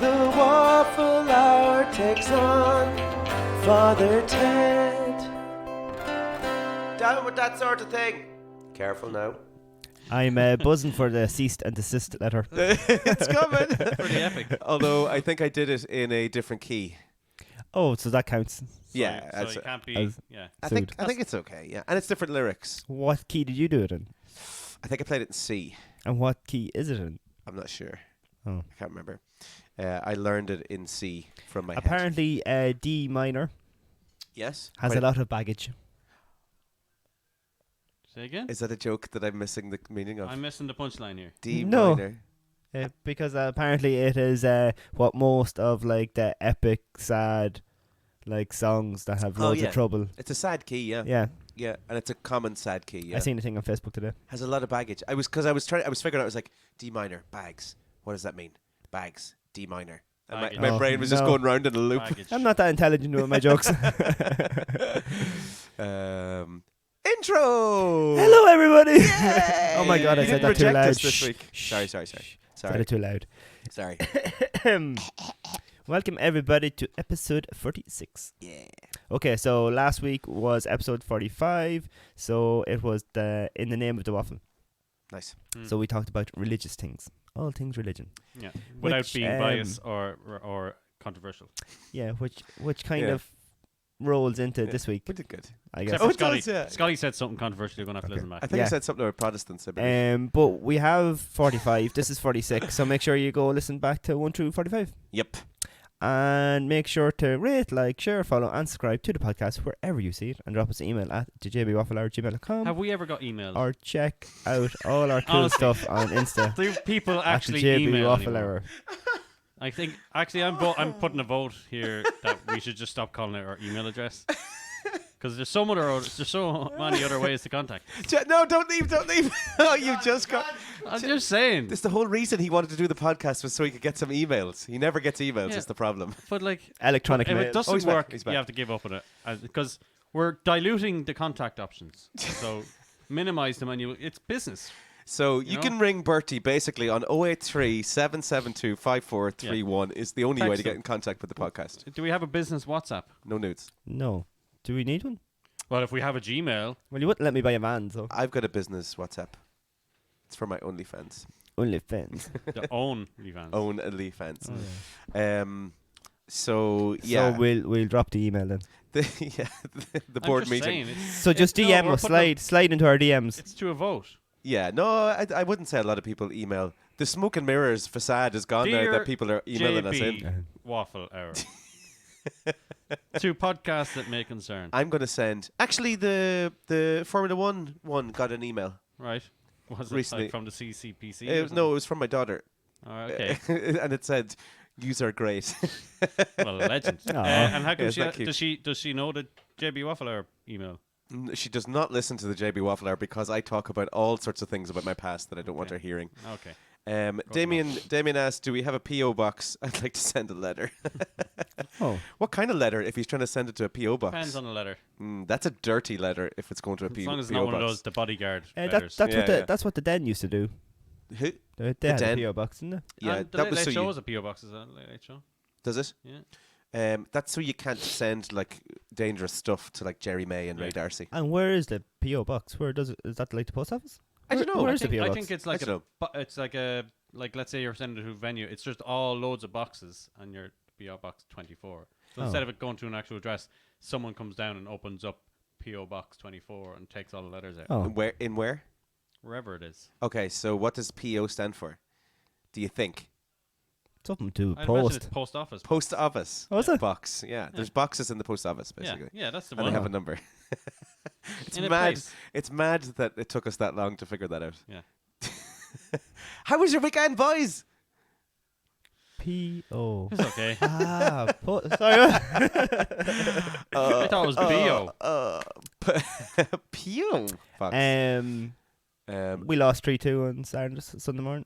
The Waffle Hour takes on Father Ted. Down with that sort of thing. Careful now. I'm buzzing for the ceased and desist letter. It's coming. Pretty epic. Although I think I did it in a different key. Oh, so that counts. Yeah, So as- you can't be. as- Yeah. I think it's okay. Yeah, and it's different lyrics. What key did you do it in? I think I played it in C. And what key is it in? I'm not sure. Oh. I can't remember. I learned it in C from my head. Apparently, D minor Yes. has Wait, a lot of baggage. Say again. Is that a joke that I'm missing the meaning of? I'm missing the punchline here. D No. minor. Because apparently it is what most of like the epic, sad, like songs that have loads yeah. of trouble. It's a sad key, yeah. Yeah, Yeah, and it's a common sad key, yeah. I seen a thing on Facebook today. Has a lot of baggage. I was figuring out, I was like, D minor, bags. What does that mean? Bags, D minor. And Baggage. my Oh, brain was just no. going round in a loop. Baggage. I'm not that intelligent with my jokes. Intro! Hello, everybody. Yay! Oh my God, I You said didn't that too reject loud. us this week. Shh, Sorry. Said Sorry. it too loud. Sorry. Welcome everybody to episode 46. Yeah. Okay, so last week was episode 45. So it was in the name of the waffle. Nice. So we talked about religious things, all things religion. Yeah. Without Which, being biased or controversial. Yeah, which kind Yeah. of rolls into Yeah. this week, We did good. I Except guess. for Oh, it Scotty. does, yeah. Scotty said something controversial. You're going to have to Okay. listen back. I think I Yeah. said something about Protestants. I believe. But we have 45. This is 46. So make sure you go listen back to 1 through 45. Yep. And make sure to rate, like, share, follow, and subscribe to the podcast wherever you see it. And drop us an email at jbwafflehour@gmail.com. Have we ever got emails? Or check out all our cool Honestly. stuff on Insta. Do people at actually the JB email Waffle anymore? Hour. I think actually I'm putting a vote here that we should just stop calling it our email address because there's so many other ways to contact. No, don't leave. Oh, you just got. I'm just saying. This the whole reason he wanted to do the podcast was so he could get some emails. He never gets emails. Yeah. Is the problem. But like, Electronic if mail. it doesn't he's back, work, he's back. you have to give up on it because we're diluting the contact options. So minimize them, and it's business. So you know? can ring Bertie basically on 083 772 5431 is the only way to Text get him. in contact with the podcast. Do we have a business WhatsApp? No nudes. No. Do we need one? Well, if we have a Gmail, Well, you wouldn't let me buy a van, so. I've got a business WhatsApp. It's for my OnlyFans. OnlyFans. the own OnlyFans. Own OnlyFans. Oh, yeah. So yeah, So we'll drop the email then. the I'm board just meeting. saying, So just no, DM we're us, putting slide into our DMs. it's to a vote. Yeah, no, I wouldn't say a lot of people email. The smoke and mirrors facade is gone now Dear that people are emailing us in. JB Waffle Hour. To podcasts that may concern. I'm going to send. Actually, the Formula one got an email. Right? Was it Recently. like from the CCPC? or No, it was from my daughter. something? Oh, okay. And it said, "Yous are great." Well, a legend. Aw. And how come Yeah, isn't that does she know the JB Waffle Hour email? She does not listen to the JB Waffle Hour because I talk about all sorts of things about my past that I don't want Okay. her hearing. Okay. Damien asked, "Do we have a PO box? I'd like to send a letter." Oh. What kind of letter? If he's trying to send it to a PO box, Depends on the letter. That's a dirty letter. If it's going to a As long as it's PO not one of box. those the bodyguard That's letters. what Yeah. that's what the Den used to do. Who? They had Den? a PO box, didn't they? Yeah, And the that Late was so Late Show you. is a PO box, is that Late Late Show? Does it? Yeah. That's so you can't send like dangerous stuff to like Jerry May and Ray Yeah. Darcy. And where is the PO box? Where does it? Is that like the post office? I don't know. Where's the PO I box? think it's I like don't like let's say you're sending it to a venue. It's just all loads of boxes and your PO box 24. So Oh. instead of it going to an actual address, someone comes down and opens up PO box 24 and takes all the letters out. Oh, Where in where? Wherever it is. Okay, so what does PO stand for? Do you think? something to I'd imagine it's post. post office. Post office. Oh, is it? Box. Yeah, there's boxes in the post office Yeah, basically, yeah, that's the and one. they have a number. It's In a mad. place. It's mad that it took us that long to figure that out. Yeah. How was your weekend, boys? PO. It's okay. Sorry. I thought it was BO. PO. Fox. We lost 3-2 on Sunday morning.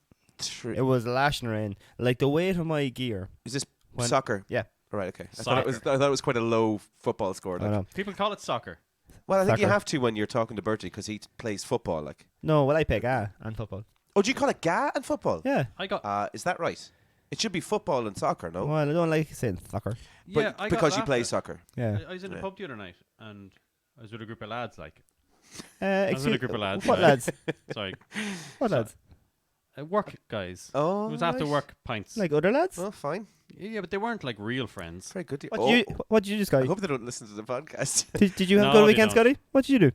It was lashing rain. Like the weight of my gear. Is this when- soccer? Yeah. All right. Okay. I thought Soccer. it was quite a low football score. I Like. know. People call it soccer. Well, I think you Soccer. have to when you're talking to Bertie because he plays football. Like. No, well, I play GA and football. Oh, do you call it GA and football? Yeah. I got Is that right? It should be football and soccer, no? Well, I don't like saying soccer. Yeah, I got because you laughed play at. soccer. Yeah. I was in a Yeah. pub the other night, and I was with a group of lads. Like, I was with a group of lads, What right? lads? sorry, What So- lads? work guys. Oh, It was after right. work pints. Like other lads? Oh, fine. Yeah, but they weren't like real friends. Very good. What did you do, I Scotty? hope they don't listen to the podcast. Did you have a No, good they weekend, don't. Scotty? What did you do?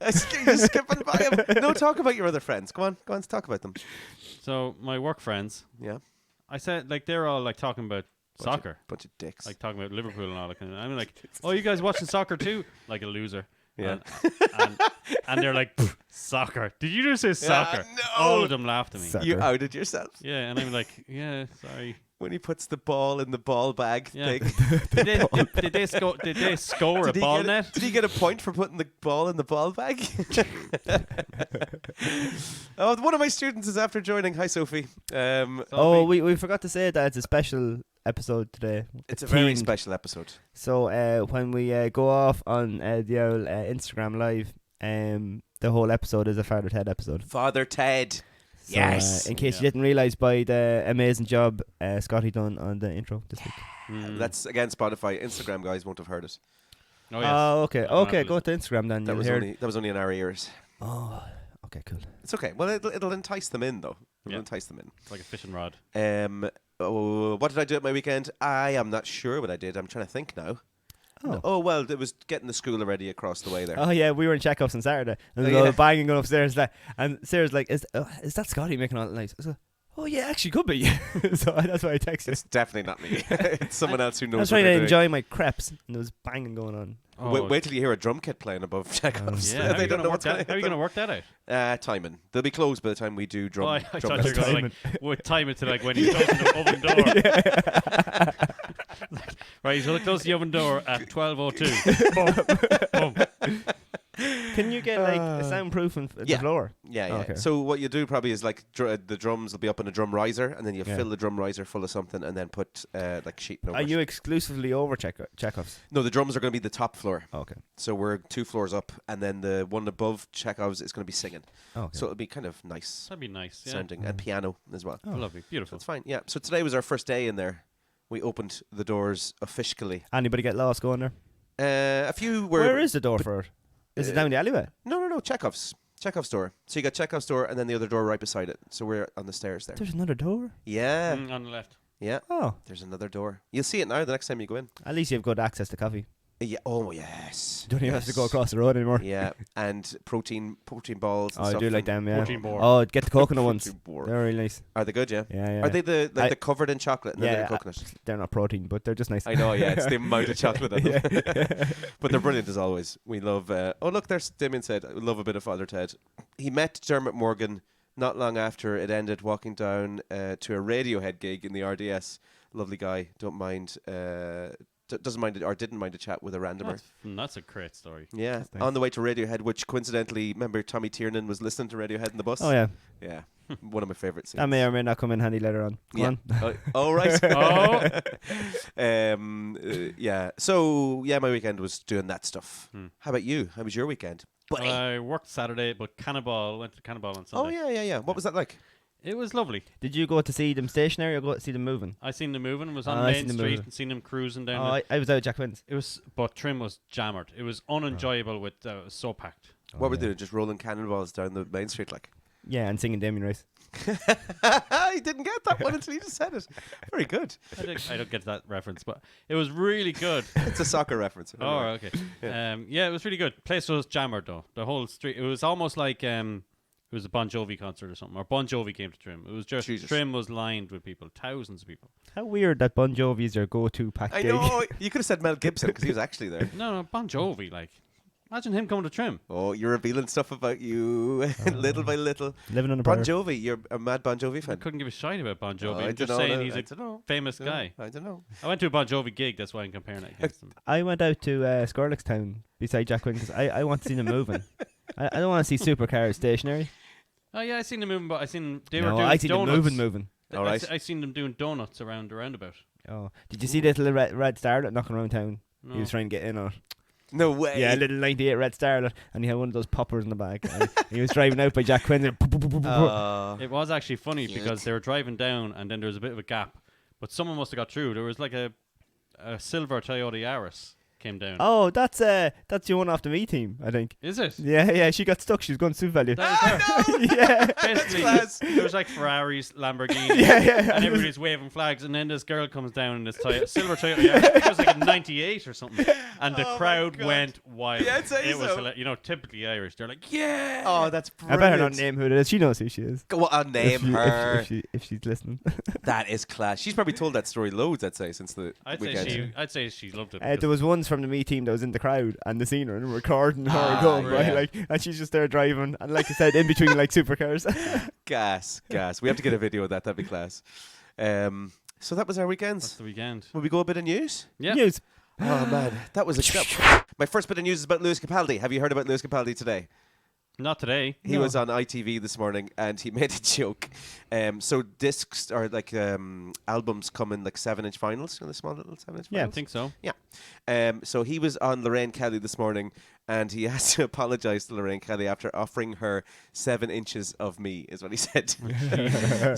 You're skipping by him. No, talk about your other friends. Go on, talk about them. So my work friends, Yeah. I said like they're all like talking about soccer, Bunch of dicks. like talking about Liverpool and all that kind of. I'm like, oh, you guys watching soccer too? Like a loser. Yeah. And they're like, "Pff, soccer. Did you just say soccer? no. All of them laughed at me. Soccer. You outed yourself Yeah, and I'm like, yeah, sorry. when he puts the ball in the ball bag Yeah. thing. Did they score a Did he ball get net? Did he get a point for putting the ball in the ball bag? Oh, one of my students is after joining. Hi, Sophie. Oh, we forgot to say that it's a special episode today. It's a very themed. special episode. So when we go off on the old Instagram live, the whole episode is a Father Ted episode. Father Ted. So, Yes. in case Yeah. you didn't realise by the amazing job Scotty done on the intro this week. Mm. That's again Spotify. Instagram guys won't have heard it. Oh, yes. Oh, okay. I don't Okay, have go to Instagram then. That You'll was hear. only in our ears. Oh, okay, cool. It's okay. Well, it'll entice them in though. It'll Yeah. entice them in. It's like a fishing rod. What did I do at my weekend? I am not sure what I did. I'm trying to think now. Oh. Oh well, it was getting the school already across the way there. Oh yeah, we were in Chekhov's on Saturday, and Oh, there was yeah. a banging going upstairs. And Sarah's like, "Is that Scotty making all the noise?" I was like, "Oh yeah, actually could be." So that's why I texted. It's definitely not me. It's someone else who I knows. was what trying to they're doing. enjoy my crepes, and there was banging going on. Oh, Wait till you hear a drum kit playing above Chekhov's. yeah. How are They you don't gonna know work what's going that? to How are you going to work that out? Timing. They'll be closed by the time we do drum. Oh, I drum thought you were kits. going to like, would time it to like when he's closing the oven door. Right, he's going to close the oven door at 12:02. Boom. Boom. Can you get like a soundproofing Yeah. the floor? Yeah, yeah. Okay. So what you do probably is like the drums will be up in a drum riser, and then you Yeah. fill the drum riser full of something, and then put like sheeting over Are it. you exclusively over Chekhov's? No, the drums are going to be the top floor. Okay. So we're 2 floors up, and then the one above Chekhov's is going to be singing. Okay. So it'll be kind of nice That'd be nice. Yeah. sounding, and piano as well. Oh. Lovely. So Beautiful. it's fine. Yeah. So today was our first day in there. We opened the doors officially. Anybody get lost going there? A few were. Where is the door for it? Is it down the alleyway? No. Chekhov's door. So you got Chekhov's door, and then the other door right beside it. So we're on the stairs there. There's another door. Yeah. On the left. Yeah. Oh, There's another door. You'll see it now the next time you go in. at least you've got access to coffee. Yeah. Oh yes. You don't even have to go Yes. across the road anymore. Yeah, and protein balls. And Oh, I stuff do like and them. Yeah. Protein bar. Oh, get the coconut ones. protein bar. They're really nice. Are they good? Yeah. Yeah, yeah. Are they the I- covered in chocolate and then Yeah, they're coconut? They're not protein, but they're just nice. I know. Yeah, it's the amount of chocolate in them. Yeah. But they're brilliant as always. We love. Oh look, there's Damien said. I love a bit of Father Ted. He met Dermot Morgan not long after it ended, walking down to a Radiohead gig in the RDS. Lovely guy. Don't mind. Doesn't mind it or didn't mind a chat with a randomer. That's a great story. Yeah, That's nice. on the way to Radiohead, which coincidentally, remember Tommy Tiernan was listening to Radiohead in the bus. Oh yeah, Yeah, one of my favourite scenes. that may or may not come in handy later on. Go Yeah. on. Oh right. Oh. Yeah. So yeah, my weekend was doing that stuff. Hmm. How about you? How was your weekend? Buddy? I worked Saturday, but Cannonball went to Cannonball on Sunday. Oh yeah. What was that like? It was lovely. Did you go to see them stationary or go to see them moving? I seen them moving. Was Oh, on I Main seen them Street moving. and seen them cruising down. Oh, I was out at Jack Quinn's. It was, but Trim was jammered. It was unenjoyable with it was so packed. What were they doing? Just rolling cannonballs down the main street like? Yeah, and singing Damien Rice. I didn't get that one until you just said it. Very good. I don't get that reference, but it was really good. It's a soccer reference. Oh, okay. Yeah, it was really good. Place was jammered though. The whole street. It was almost like it was a Bon Jovi concert or something. Or Bon Jovi came to Trim. It was just Jesus. Trim was lined with people, thousands of people. How weird that Bon Jovi is your go-to pack I gig. know. You could have said Mel Gibson because he was actually there. No, Bon Jovi. Like, imagine him coming to Trim. Oh, you're revealing stuff about you little by little. Living on a Bon prayer. Jovi, you're a mad Bon Jovi I fan. couldn't give a shite about Bon Jovi. I I'm just dunno, saying no, he's I a dunno. famous guy. I don't know. I went to a Bon Jovi gig. That's why I'm comparing it against him. I went out to Scorlick's Town beside Jack Quinn because I want to see them moving. I don't want to see supercars stationary. Oh yeah, I seen them moving, but I seen they were No, doing I see them donuts. moving. All right. I seen them doing donuts around the roundabout. Oh, did you see the little red starlet knocking around town? No. He was trying to get in on it. No way. Yeah, a little 98 red starlet, and he had one of those poppers in the back. And he was driving out by Jack Quinn. And Uh, It was actually funny Cute. because they were driving down, and then there was a bit of a gap But someone must have got through. There was like a silver Toyota Yaris came down. Oh, that's the one off the Me team, I think. Is it? Yeah, she got stuck. She was going to Super Value. That was her. Yeah. Basically, class. there was like Ferraris, Lamborghinis, Yeah. and everybody's waving flags, and then this girl comes down in this silver Toyota Yaris. I think it was like a 98 or something, and the Oh my crowd God. went wild. Yeah, I'd say it was, so. typically Irish. They're like, yeah. Oh, that's I brilliant. better not name who it is. She knows who she is. Go on, name her. If she's listening. That is class. She's probably told that story loads, I'd say, since the weekend. I'd say she loved it. There because was ones from the Me team that was in the crowd and they seen her and recording her Ah, going, yeah. right? Like, and she's just there driving, and like I said, in between like supercars. Gas. We have to get a video of that. That'd be class. So that was our that's weekends. the weekend. Will we go a bit of news? Yeah. News. Oh man, that was a. My first bit of news is about Lewis Capaldi. Have you heard about Lewis Capaldi today? Not today. He was on ITV this morning and he made a joke. So discs or like albums come in like 7-inch vinyls, the small little 7-inch Yeah. I vinyls. think so. So he was on Lorraine Kelly this morning and he has to apologise to Lorraine Kelly after offering her 7 inches of me, is what he said.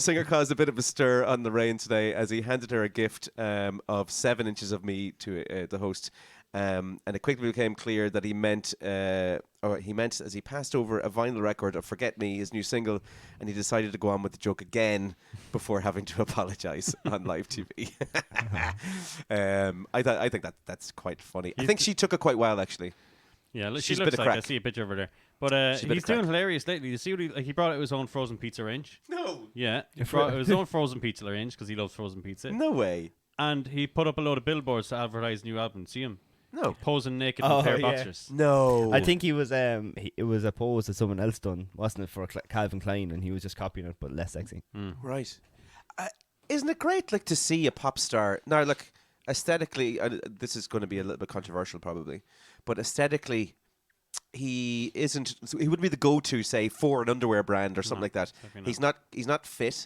Singer caused a bit of a stir on Lorraine today as he handed her a gift of 7 inches of me to the host. And it quickly became clear that he meant as he passed over a vinyl record of Forget Me, his new single, and he decided to go on with the joke again before having to apologise on live TV. I think that's quite funny. I think she took it quite well, actually. Yeah, she She's a looks bit of like I crack. see a picture of her there. But She's a bit he's of crack. doing hilarious lately. You see what he brought out his own frozen pizza range. No, Yeah, he brought out his own frozen pizza range because he loves frozen pizza. no way. And he put up a load of billboards to advertise new album. See him No, posing naked in Oh, a pair of yeah. boxers. no. I think he was it was a pose that someone else done, wasn't it, for Calvin Klein, and he was just copying it but less sexy. Right. Isn't it great, like, to see a pop star now? Like, aesthetically, this is going to be a little bit controversial, probably, but aesthetically, he wouldn't be the go-to, say, for an underwear brand or something No, like that. definitely not. He's not fit.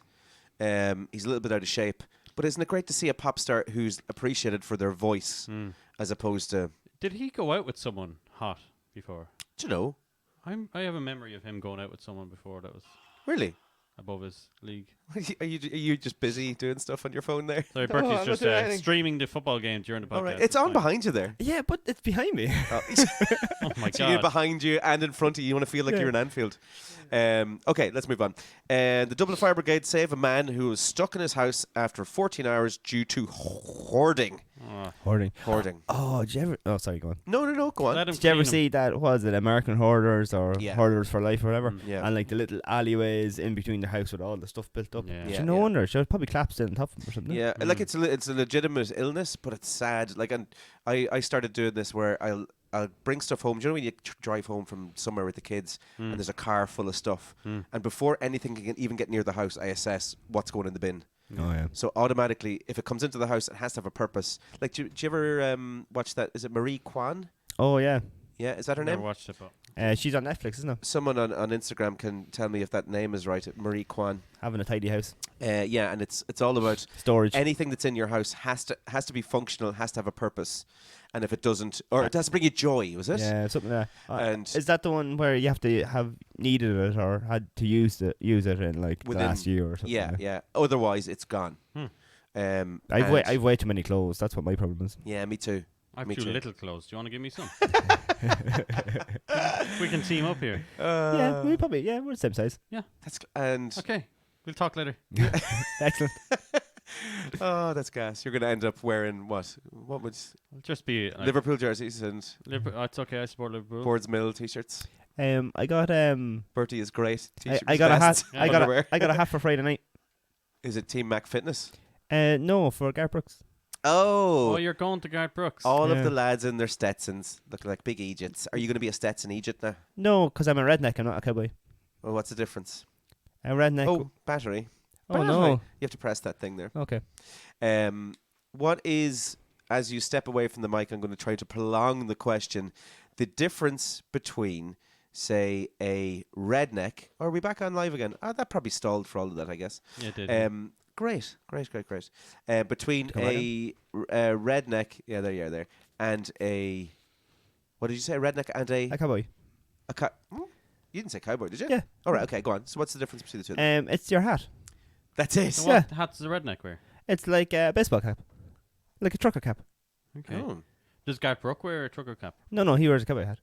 He's a little bit out of shape. But isn't it great to see a pop star who's appreciated for their voice as opposed to, Did he go out with someone hot before? do you know, I have a memory of him going out with someone before that was really? above his league. Are you just busy doing stuff on your phone there? Sorry, No, Bertie's I'm not just doing anything. streaming the football game during the podcast. All right, it's on fine. behind you there. Yeah, but it's behind me. Oh. Oh my So you god! behind you and in front of you. You want to feel like Yeah. you're in Anfield. Okay, let's move on. The Dublin Fire Brigade save a man who was stuck in his house after 14 hours due to hoarding. Oh, Hoarding. Hoarding. Oh, did you ever? Oh, sorry, go on. No, go on. let him Did you ever clean 'em. see that? What was it, American Hoarders or Yeah. Hoarders for Life or whatever? Yeah. And like the little alleyways in between the house with all the stuff built up. Yeah. Yeah, So no yeah. wonder. She was probably collapsed in on top of him or something. Yeah, like it's a legitimate illness, but it's sad. Like, and I started doing this where I'll bring stuff home. Do you know when you drive home from somewhere with the kids and there's a car full of stuff, and before anything can even get near the house, I assess what's going in the bin. Oh yeah. So automatically, if it comes into the house, it has to have a purpose. Like, do you ever watch that? Is it Marie Kwan? Oh yeah. Yeah, is that her Never name? watched it, but She's on Netflix, isn't it? Someone on Instagram can tell me if that name is right. Marie Kwan. Having a tidy house. Yeah, and it's all about Storage. anything that's in your house has to be functional, has to have a purpose, and if it doesn't, or it has to bring you joy. Was it? Yeah, something like that. And Is that the one where you have to have needed it or had to use it in like the Within- last year or something? Yeah, like yeah. Otherwise, it's gone. I've way too many clothes. That's what my problem is. Yeah, me too. I've Me too too. little clothes. Do you want to give me some? We can team up here. Yeah, we probably we're the same size. And Okay, we'll talk later. Excellent. oh, that's gas. You're going to end up wearing what? What would It'll just be like Liverpool jerseys and it's okay. I support Liverpool. Boards Mill t-shirts. I got Bertie is great. I got a hat. Vest, I got underwear. I got a hat for Friday night. Is it Team Mac Fitness? No, for Garth Brooks. Oh, Oh, you're going to Garth Brooks. all of Yeah. the lads in their Stetsons looking like big Egypts. Are you going to be a Stetson Egypt now? No, because I'm a redneck. I'm not a cowboy. Well, what's the difference? A redneck. Oh, battery. Oh, Battery. no. You have to press that thing there. Okay. What is, as you step away from the mic, I'm going to try to prolong the question, the difference between, say, a redneck, or are we back on live again? That probably stalled for all of that, I guess. Yeah, it did. Great. Between Come back a redneck, yeah, there you are there, and a, what did you say, a redneck and A cowboy. you didn't say cowboy, did you? Yeah. All right, okay, go on. So what's the difference between the two? It's your hat. That's it. So what hats does a redneck wear? It's like a baseball cap, like a trucker cap. Okay. Oh. Does Garth Brooke wear a trucker cap? No, he wears a cowboy hat.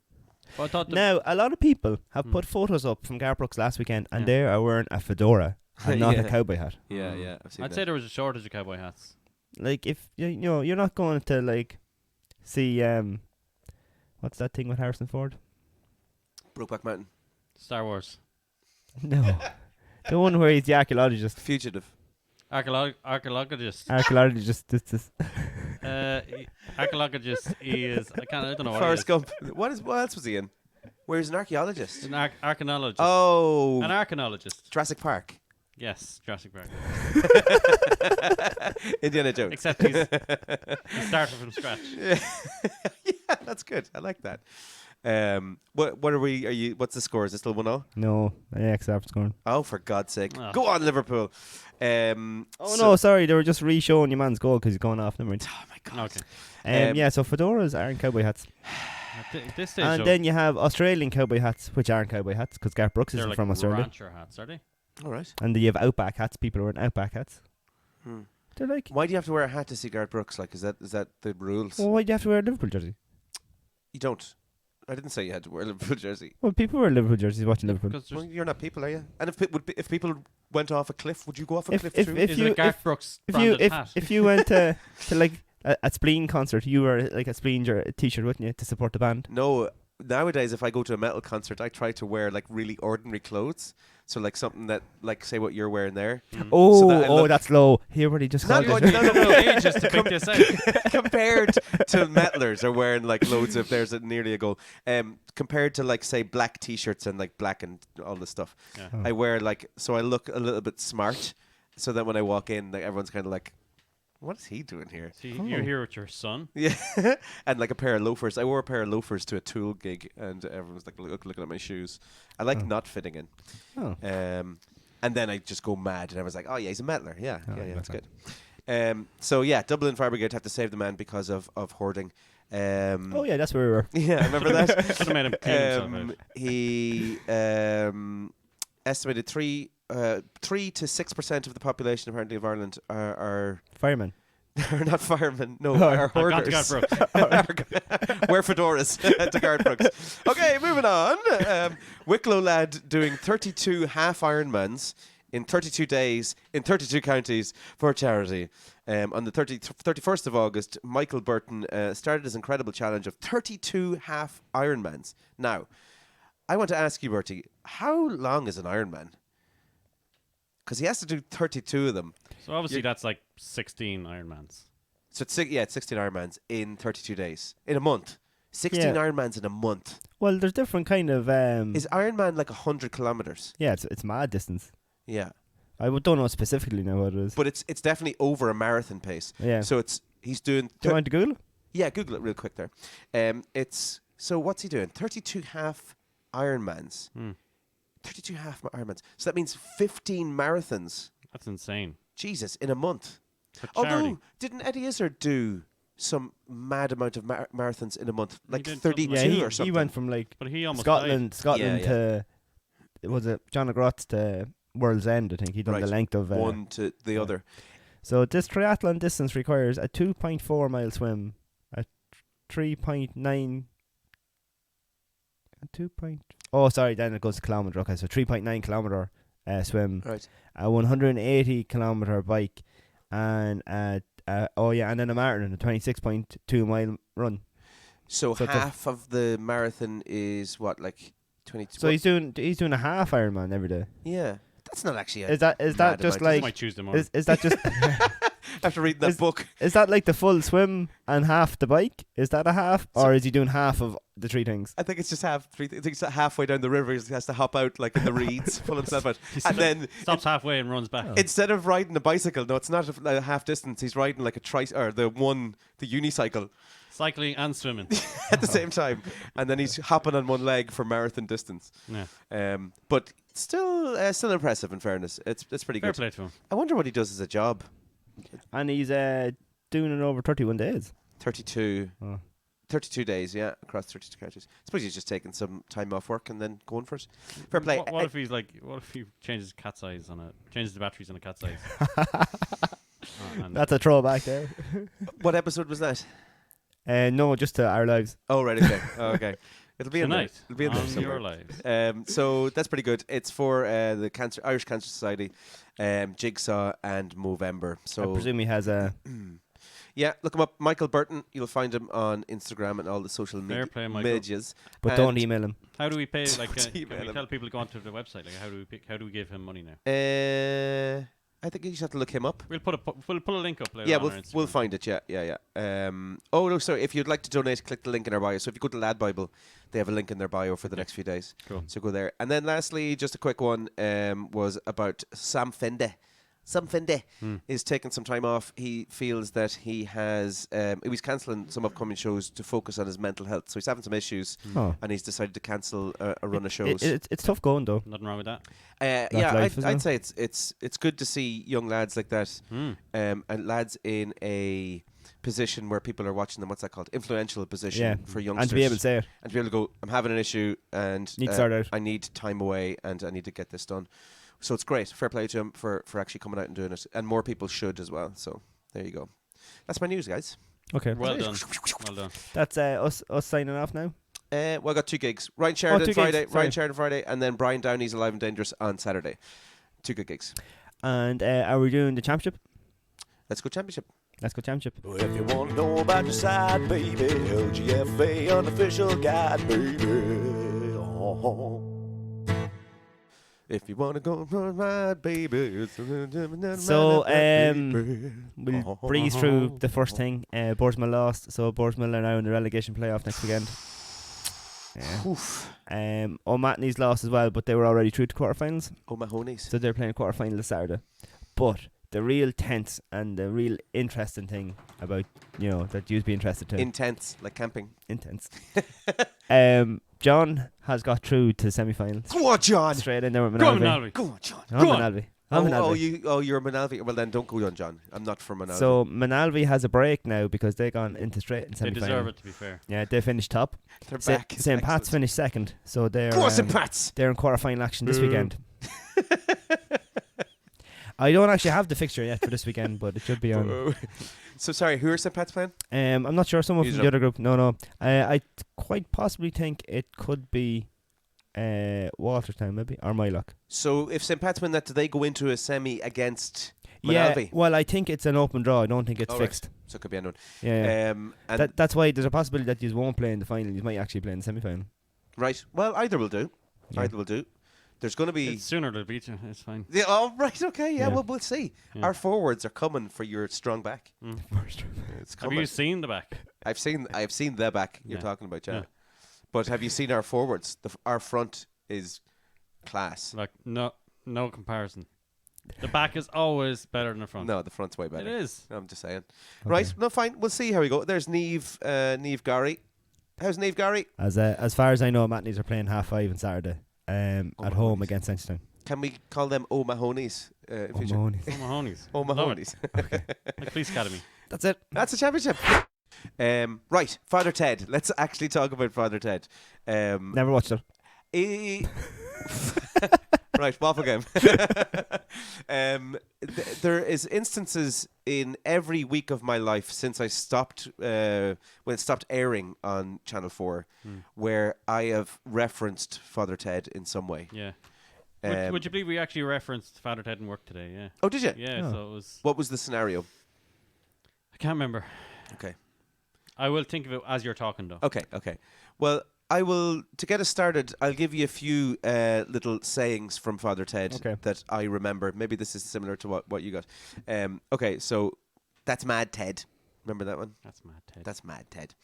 Well, I thought the Now, a lot of people have Hmm. put photos up from Garth Brooks last weekend, and Yeah. they are wearing a fedora and not Yeah. a cowboy hat. Yeah, yeah. I've seen I'd that. say there was a shortage of cowboy hats. Like, if you know, you're not going to like see what's that thing with Harrison Ford? Brokeback Mountain. Star Wars. No, the one where he's the archaeologist. Fugitive. Archaeologist. Archaeologist. Archaeologist is. I don't know what Forrest he is. Gump. What else was he in? Where he's an archaeologist. An archaeologist. Oh, An archaeologist. Jurassic Park. Yes, Jurassic Park. Indiana Jones. Except he started from scratch. yeah, that's good. I like that. What are we? Are you? What's the score? Is it still 1-0? No, Ajax are scoring. Oh, for God's sake! Oh. Go on, Liverpool. Oh So- no, sorry, they were just re-showing your man's goal because he's going off. Never mind. Oh my God. Okay. Yeah, so fedoras aren't cowboy hats, At this stage, and though, then you have Australian cowboy hats, which aren't cowboy hats because Garth Brooks they're isn't like from Australia. rancher hats, are they? All right. And then you have Outback hats. People wearing Outback hats. Hmm. They're like, Why do you have to wear a hat to see Garth Brooks? Like, is that the rules? well, why do you have to wear a Liverpool jersey? You don't. I didn't say you had to wear a Liverpool jersey. Well, people wear Liverpool jerseys watching Liverpool. Because Well, there's, you're not people, are you? And if people went off a cliff, would you go off a If- cliff if- too? if is you- it a Garth Brooks If you branded hat? if you went to like a Spleen concert, you wear like a Spleen t-shirt, wouldn't you, to support the band? No, nowadays if I go to a metal concert, I try to wear like really ordinary clothes. So like something that, like, say what you're wearing there. Oh, that I look- that's low. Hear what he just Not called good, it. no. ages to pick this out. Compared to metalers are wearing like loads of, there's nearly a goal. Compared to like say black t-shirts and like black and all this stuff, Yeah. Oh. I wear like, so I look a little bit smart. So that when I walk in, like, everyone's kind of like, what is he doing here? So Oh. you're here with your son. Yeah, and like a pair of loafers. I wore a pair of loafers to a Tool gig, and everyone was like looking at my shoes. I like Oh. not fitting in. Oh. And then I just go mad, and I was like, "Oh yeah, he's a metaler. Yeah, Oh, yeah, that's okay. good." So yeah, Dublin Fire Brigade have to save the man because of hoarding. Oh yeah, that's where we were. Yeah, I remember that. Should have made him clean himself out. He estimated 3 to 6% of the population apparently of Ireland are Fireman. are not firemen. No, Oh, are I've gone to hoarders. Garth Brooks. Wear fedoras to Garth Brooks. Okay, moving on. Wicklow lad doing 32 half Ironmans in 32 days in 32 counties for charity. On the 31st of August, Michael Burton started his incredible challenge of 32 half Ironmans. Now, I want to ask you, Bertie, how long is an Ironman? Because he has to do 32 of them. So obviously that's like 16 Ironmans. So it's 16 Ironmans in 32 days. In a month. 16 Yeah. Ironmans in a month. Well, there's different kind of Is Ironman like 100 kilometers? yeah, it's mad distance. Yeah. I don't know specifically now what it is. But it's definitely over a marathon pace. Yeah. So he's doing Do you want to Google? yeah, Google it real quick there. So what's he doing? 32 half Ironmans. Hmm. 32 half Ironmans. So that means 15 marathons. That's insane. Jesus, in a month. For charity. Although, didn't Eddie Izzard do some mad amount of marathons in a month? Like did something 32 like Yeah, or something? he went from like But he almost Scotland Yeah. to was it John O'Groats to World's End? I think he done Right. the length of one to the yeah. other. So this triathlon distance requires a 2.4 mile swim, a 3.9. Oh, sorry. Then it goes to kilometre. Okay, so 3.9 kilometre swim, Right. a 180 kilometre bike, and and then a marathon, a 26.2 mile run. So So it's a- half of the marathon is what, like 22? So he's doing a half Ironman every day. yeah. That's not actually a Is that mad just amount, like my Tuesday morning. is that just after reading that is- book. is that like the full swim and half the bike? Is that a half, or is he doing half of the three things? I think it's just I think it's halfway down the river. He has to hop out like in the reeds, pull himself out, and then Stops halfway and runs back. Oh. instead of riding a bicycle, no, it's not a half distance. He's riding like a the unicycle Cycling and swimming. at the same time, and then he's hopping on one leg for marathon distance. Yeah. But still impressive. In fairness, it's pretty Fair good. play to him. I wonder what he does as a job. And he's doing it over 31 days. 32. Oh. 32 days, yeah, across 32 countries. I suppose he's just taking some time off work and then going for it. Fair play. What if he's like? What if he changes cat size on it? Changes the batteries on a cat size. And That's a throwback there. What episode was that? No, just to our lives. Oh, right, okay. Oh, okay. It'll be in there. tonight, It'll be in there on somewhere. your lives. So that's pretty good. It's for the Irish Cancer Society, Jigsaw, and Movember. I So presume he has a. yeah, look him up, Michael Burton. You'll find him on Instagram and all the social Fair play, Michael. medias. But And- don't email him. How do we pay? Like, Don't can email we him. tell people to go onto the website? Like, how do we give him money now? I think you just have to look him up. We'll put a link up later. Yeah, on we'll our Instagram. we'll find it. Yeah. Oh no, sorry. If you'd like to donate, click the link in our bio. So if you go to Lad Bible, they have a link in their bio for the next few days. Cool. So go there. And then lastly, just a quick one was about Sam Fende. Sam Fende is taking some time off. He feels that he was cancelling some upcoming shows to focus on his mental health. So he's having some issues, Oh. and he's decided to cancel a run of shows. It's tough going though. Nothing wrong with that. Yeah, life, isn't I'd it? say it's good to see young lads like that, and lads in a position where people are watching them. What's that called? Influential position Yeah. for youngsters. And to be able to say it. and to be able to go, I'm having an issue and Need to sort out. I need time away and I need to get this done. So it's great. Fair play to him for actually coming out and doing it, and more people should as well. So there you go. That's my news, guys. Okay. Well done. Well done. That's us signing off now. Well, I got 2 gigs. Ryan Sheridan 2 gigs, Friday, sorry. Ryan Sheridan Friday, and then Brian Downey's Alive and Dangerous on Saturday. 2 good gigs. And are we doing the championship? Let's go championship. Let's go championship. Well, if you want to know about your side, baby, LGFA unofficial guide, baby. Oh. If you want to go my baby. So, we'll breeze through the first thing. Borsma lost, so Borsma are now in the relegation playoff next weekend. Yeah. O'Matney's lost as well, but they were already through to quarterfinals, O'Mahony's. so they're playing quarterfinal this Saturday. But the real tense and the real interesting thing about, that you'd be interested to. Intense, like camping. Intense. John has got through to the semi-finals. Go on, John. Straight in there with Go on, Manalvi. Nalvi. Go on, John. I'm Manalvi. I'm Manalvi. You're Manalvi. Well, then don't go on, John. I'm not from Manalvi. So Manalvi has a break now because they gone into straight in They semi-final. deserve it, to be fair. Yeah, they finished top. they're back. St. Pat's finished second, so they're Go on, St. Pat's. they're in quarter-final action this weekend. I don't actually have the fixture yet for this weekend, but it should be on. So sorry, who are St. Pat's playing? I'm not sure. Someone Use from it the other group. No. I quite possibly think it could be Walterstown, maybe, or Mylock. So if St. Pat's win that, do they go into a semi against Yeah, Manalvi? well, I think it's an open draw. I don't think it's Oh, right. fixed. So it could be anyone. Yeah. And That's why there's a possibility that you won't play in the final. You might actually play in the semi-final. right. Well, either will do. Yeah. Either will do. There's going to be. It's sooner they'll beat you. It's fine. Yeah, oh, right. Okay. Yeah. Yeah. Well, we'll see. Yeah. Our forwards are coming for your strong back. It's Have coming. you seen the back? I've seen the back you're Yeah. talking about, Janet. Yeah. But have you seen our forwards? Our front is class. Like, no comparison. The back is always better than the front. No, the front's way better. It is. I'm just saying. Right. No, fine. We'll see how we go. There's Neve Gary. How's Neve Gary? As far as I know, Matneys are playing 5:30 on Saturday at home against Enchtown. Can we call them O'Mahony's in future? O'Mahony's. O'Mahony's. Like Police Academy. That's it. That's a championship. Right, Father Ted. Let's actually talk about Father Ted. Never watched it. Right, waffle game. There is instances in every week of my life since I stopped when it stopped airing on Channel 4 where I have referenced Father Ted in some way. Yeah. Um, Would you believe we actually referenced Father Ted in work today? Yeah. Oh, did you? Yeah. Oh. So it was. What was the scenario? I can't remember. Okay. I will think of it as you're talking, though. Okay. Well, I will, to get us started, I'll give you a few little sayings from Father Ted Okay. that I remember. Maybe this is similar to what you got. Okay, so that's Mad Ted. Remember that one? That's mad, Ted. That's Mad Ted.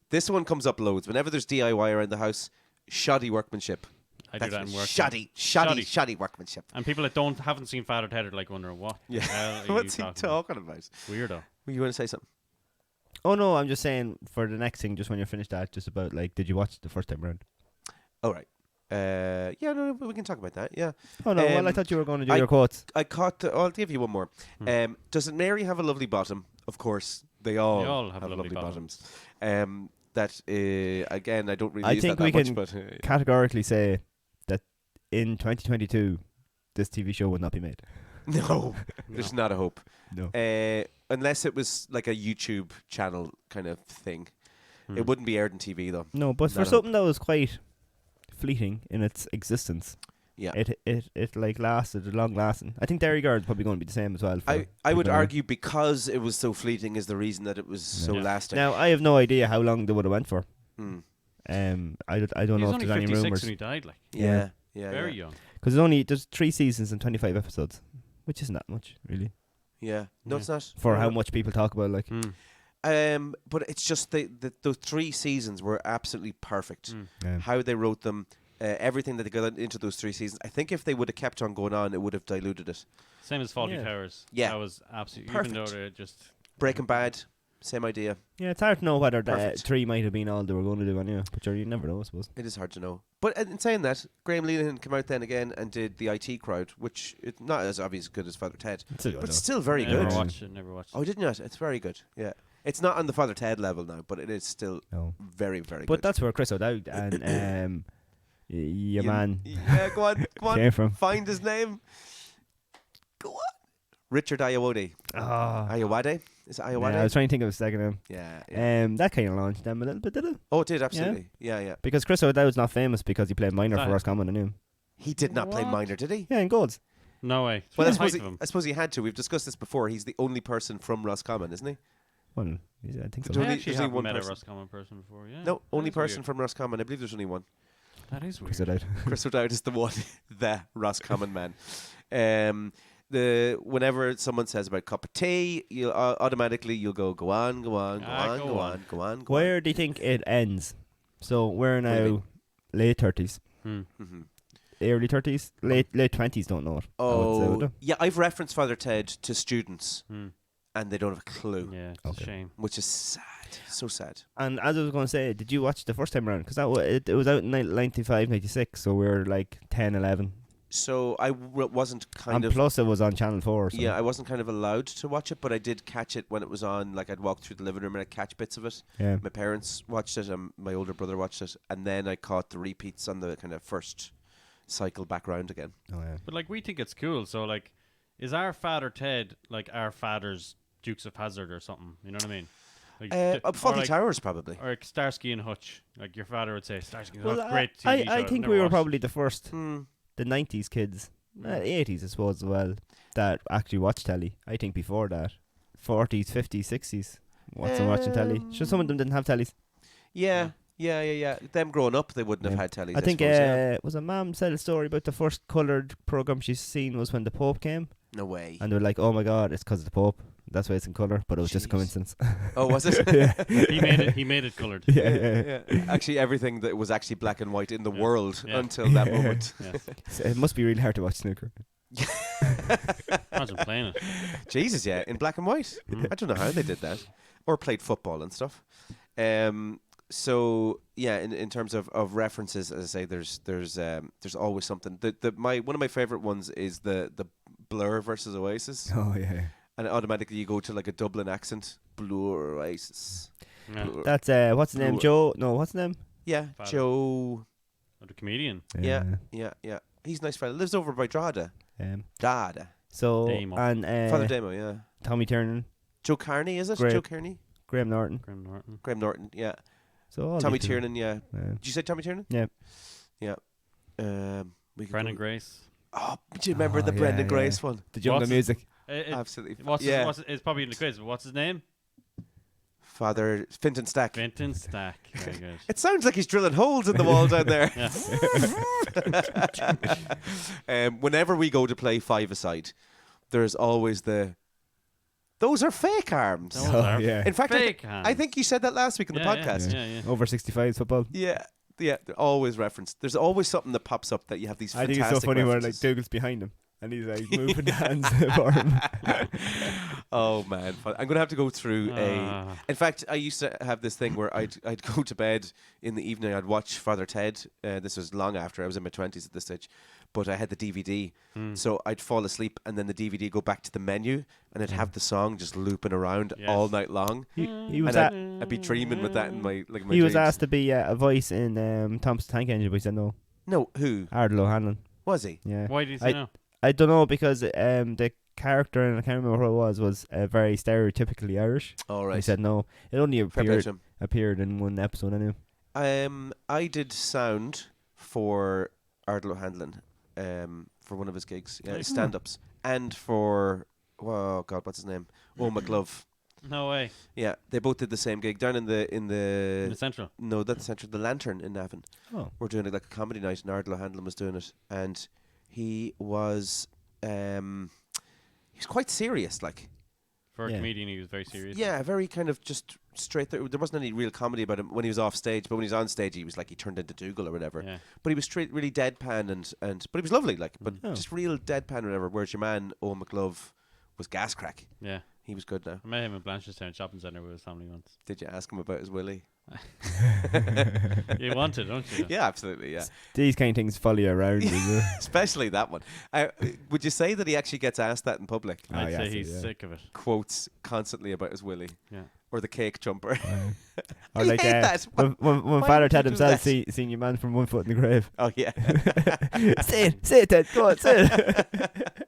This one comes up loads. Whenever there's DIY around the house, shoddy workmanship. I do that in work. Shoddy workmanship. And people that haven't seen Father Ted are like wondering what. Yeah. the hell are What's you he talking talking about? about? Weirdo. You want to say something? Oh no, I'm just saying for the next thing, just when you're finished that, just about did you watch it the first time round? All right. Yeah, no, we can talk about that. Yeah. Oh no, well I Um, thought you were going to do your quotes. I caught. I'll give you one more. Doesn't Mary have a lovely bottom? Of course, they all have have lovely bottoms. That again, I don't really I use think that we much, can but Categorically say that in 2022, this TV show would not be made. No, there's not a hope. No. Unless it was like a YouTube channel kind of thing. Hmm. It wouldn't be aired on TV though. No, but for Not a something that was quite fleeting in its existence, Yeah. it like lasted, long lasting. I think Derry Girls probably going to be the same as well. for I would people now. argue because it was so fleeting is the reason that it was so Yeah. lasting. Now I have no idea how long they would have went for. Hmm. I don't He know was if only there's any 56 rumors when he died. Like Yeah. Yeah. very yeah. young. because there's 3 seasons and 25 episodes, which isn't that much really Yeah. No, Yeah. it's not. for No, how no. much people talk about. Like, But it's just those 3 seasons were absolutely perfect. Mm. yeah. How they wrote them, everything that they got into those 3 seasons. I think if they would have kept on going on, it would have diluted it. Same as Faulty Yeah. Towers. Yeah. That was absolutely. Perfect. Even though they just. Breaking Bad, same idea. Yeah, it's hard to know whether the Perfect. 3 might have been all they were going to do anyway. But sure, you never know, I suppose. It is hard to know. But in saying that, Graham Leland came out then again and did the IT Crowd, which is not as obviously good as Father Ted, It's still but good, it's still very Never good. watched it. Never watched it. Oh, didn't you? It's very good. Yeah, it's not on the Father Ted level now, but it is still no. very, very But good. that's where Chris O'Dowd and your man Yeah, go on, go on. came from. Find his name. Go on. Richard Ayoade. Oh, Ayoade? Is it Ayoade? yeah, I was trying to think of his second name. Yeah. That kind of launched them a little bit, did it? Oh, it did, absolutely. Yeah, yeah. Because Chris O'Dowd's not famous because he played minor That- for Roscommon, I knew. He did not play What? minor, did he? Yeah, in goals. No way. Well, What's the height of him? I suppose he had to. We've discussed this before. He's the only person from Roscommon, isn't he? Well, I think so. There's I only- actually there's only haven't one met person. a Roscommon person before. Yeah. No, only That is person weird. from Roscommon. I believe there's only one. That is Chris weird. O'Dowd. Chris O'Dowd is the one, the Roscommon man. Whenever someone says about cup of tea, you automatically you'll go on, go on, go Ah, on, go go on. on, go on, go Where do you think it ends? So we're do you mean? now late 30s, Hmm. on. Mm-hmm. early 30s, late 20s. Don't know it. I would say, would Oh, they? yeah, I've referenced Father Ted to students, Hmm. and they don't have a clue, Yeah, it's Okay. a shame. which is sad, so sad. And as I was going to say, did you watch the first time around? Because it was out in 95, 96, so we were like 10, 11. So I wasn't kind And of. plus, it was on Channel 4. So. Yeah, I wasn't kind of allowed to watch it, but I did catch it when it was on. Like, I'd walk through the living room and I'd catch bits of it. Yeah. My parents watched it, and my older brother watched it, and then I caught the repeats on the kind of first cycle back round again. Oh, yeah. But like we think it's cool. So like, is our Father Ted like our father's Dukes of Hazzard or something? You know what I mean? Like, or Fawlty like- Towers, probably. Or like Starsky and Hutch. Like your father would say, Starsky and Well, Hutch, great TV show. I I've think never we were watched. probably the first, Hmm. the 90s kids, Mm. 80s, I suppose, as well, that actually watched telly. I think before that, 40s, 50s, 60s, watching telly. Sure, some of them didn't have tellies. Yeah. Them growing up, they wouldn't have Yeah. had tellies. I think suppose, yeah. was a mum said a story about the first coloured program she's seen was when the Pope came, No way. and they were like, "Oh my God, it's because of the Pope. That's why it's in colour." But it was just a Jeez. coincidence. Oh, was it? He made it coloured. yeah. Actually, everything that was actually black and white in the Yeah. world Yeah. until that moment. Yeah. So it must be really hard to watch snooker. Imagine playing it. Jesus, yeah, in black and white. Mm. I don't know how they did that, or played football and stuff. So yeah, in terms of references, as I say, there's always something. One of my favorite ones is the Blur versus Oasis, Oh yeah. and automatically you go to like a Dublin accent. Blur Oasis. Yeah. Blur. That's what's his name? Blue- Joe? No, what's his name? Yeah, Father. Joe. Or the comedian. Yeah. Yeah. He's a nice fella. Lives over by Drogheda. Dada. So Damo. and Father Damo, yeah. Tommy Tiernan, Joe Carney, is it? Great. Joe Kearney? Graham Norton. Graham Norton. Graham Norton, yeah. So all Tommy these people. Tiernan, yeah. Yeah. Did you say Tommy Tiernan? Yeah. Yeah. We could Brendan go- Grace. Oh, do you remember Oh, the yeah, Brendan yeah. Grace one? The jungle What's- music. Absolutely. What's it's probably in the quiz, but what's his name? Father Finton Stack. Benton Stack. Very good. It sounds like he's drilling holes in the wall down there. Yeah. Whenever we go to play five-a-side, there's always those are fake arms. Those Oh, are yeah. In fact, fake I think you said that last week in the podcast. Yeah. Over 65 football. Yeah, they're always referenced. There's always something that pops up that you have these I think fantastic it's so funny where like references. Dougal's behind him and he's like moving the hands for him. Oh man, I'm gonna have to go through a. Ah. In fact, I used to have this thing where I'd go to bed in the evening. I'd watch Father Ted. This was long after I was in my 20s at this stage, but I had the DVD, Hmm. so I'd fall asleep and then the DVD go back to the menu and it'd have the song just looping around Yes. all night long. He was And I'd be dreaming with that in my my he was dreams. asked to be a voice in Thompson Tank Engine, but he said no. No, who Ardal O'Hanlon. was he? Yeah. Why did he say no? I don't know because the character, and I can't remember who it was very stereotypically Irish. All He right. said no. It only Fair play to him. appeared in one episode anyway. I did sound for Ardal O'Hanlon for one of his gigs, Nice. stand-ups, and for oh god, what's his name? Oh McLove. No way. Yeah, they both did the same gig down in the In the central. no, that's central, the Lantern in Navan. Oh. We're doing it like a comedy night, and Ardal O'Hanlon was doing it, and he was quite serious, like. For a Yeah. comedian, he was very serious. Yeah, very kind of just straight through. There wasn't any real comedy about him when he was off stage, but when he was on stage, he was like he turned into Dougal or whatever. Yeah. But he was straight, really deadpan, and but he was lovely, like, but Oh. just real deadpan or whatever. Whereas your man Owen McLove was gas crack. Yeah. He was good now. I met him in Blanchardstown Shopping Centre with his family once. Did you ask him about his willy? You want it, don't you? Yeah, absolutely. Yeah, These kind of things follow you around. you know. especially that one. Would you say that he actually gets asked that in public? Oh, I'd yeah, say so, he's yeah. sick of it. Quotes constantly about his willy Yeah. or the cake jumper. Or I like hate that. when Why Father would you Ted do himself that? seen your man from 1 foot in the grave. Oh yeah. say it, Ted. Go on, say it.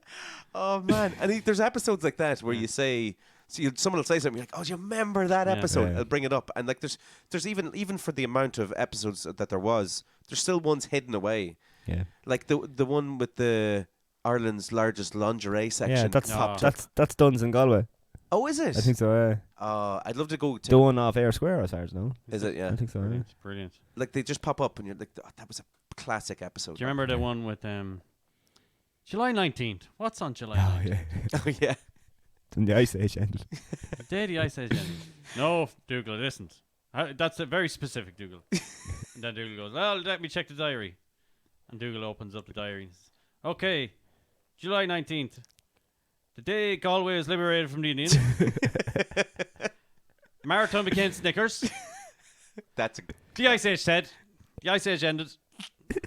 Oh man, and there's episodes like that where you say, someone will say something, you're like, oh, do you remember that Yeah. episode? Yeah. I'll bring it up, and like there's even for the amount of episodes that there was, there's still ones hidden away, Yeah, like the one with the Ireland's largest lingerie section. yeah. That's Oh. that's Duns in Galway. Oh, is it? I think so. I'd love to go to. The one off Air Square, as far as I know. Is it? Yeah. I think so. Yeah. Brilliant. Brilliant. Like they just pop up, and you're like, oh, that was a classic episode. Do you remember the one with July 19th? What's on July Oh 19th? yeah. Oh yeah. When the Ice Age ended. The day the Ice Age ended. No, Dougal, it isn't. That's a very specific Dougal. And then Dougal goes, well, let me check the diary. And Dougal opens up the diary and says, okay, July 19th. The day Galway was liberated from the Union. Marathon became Snickers. That's a The Ice Age said. The Ice Age ended.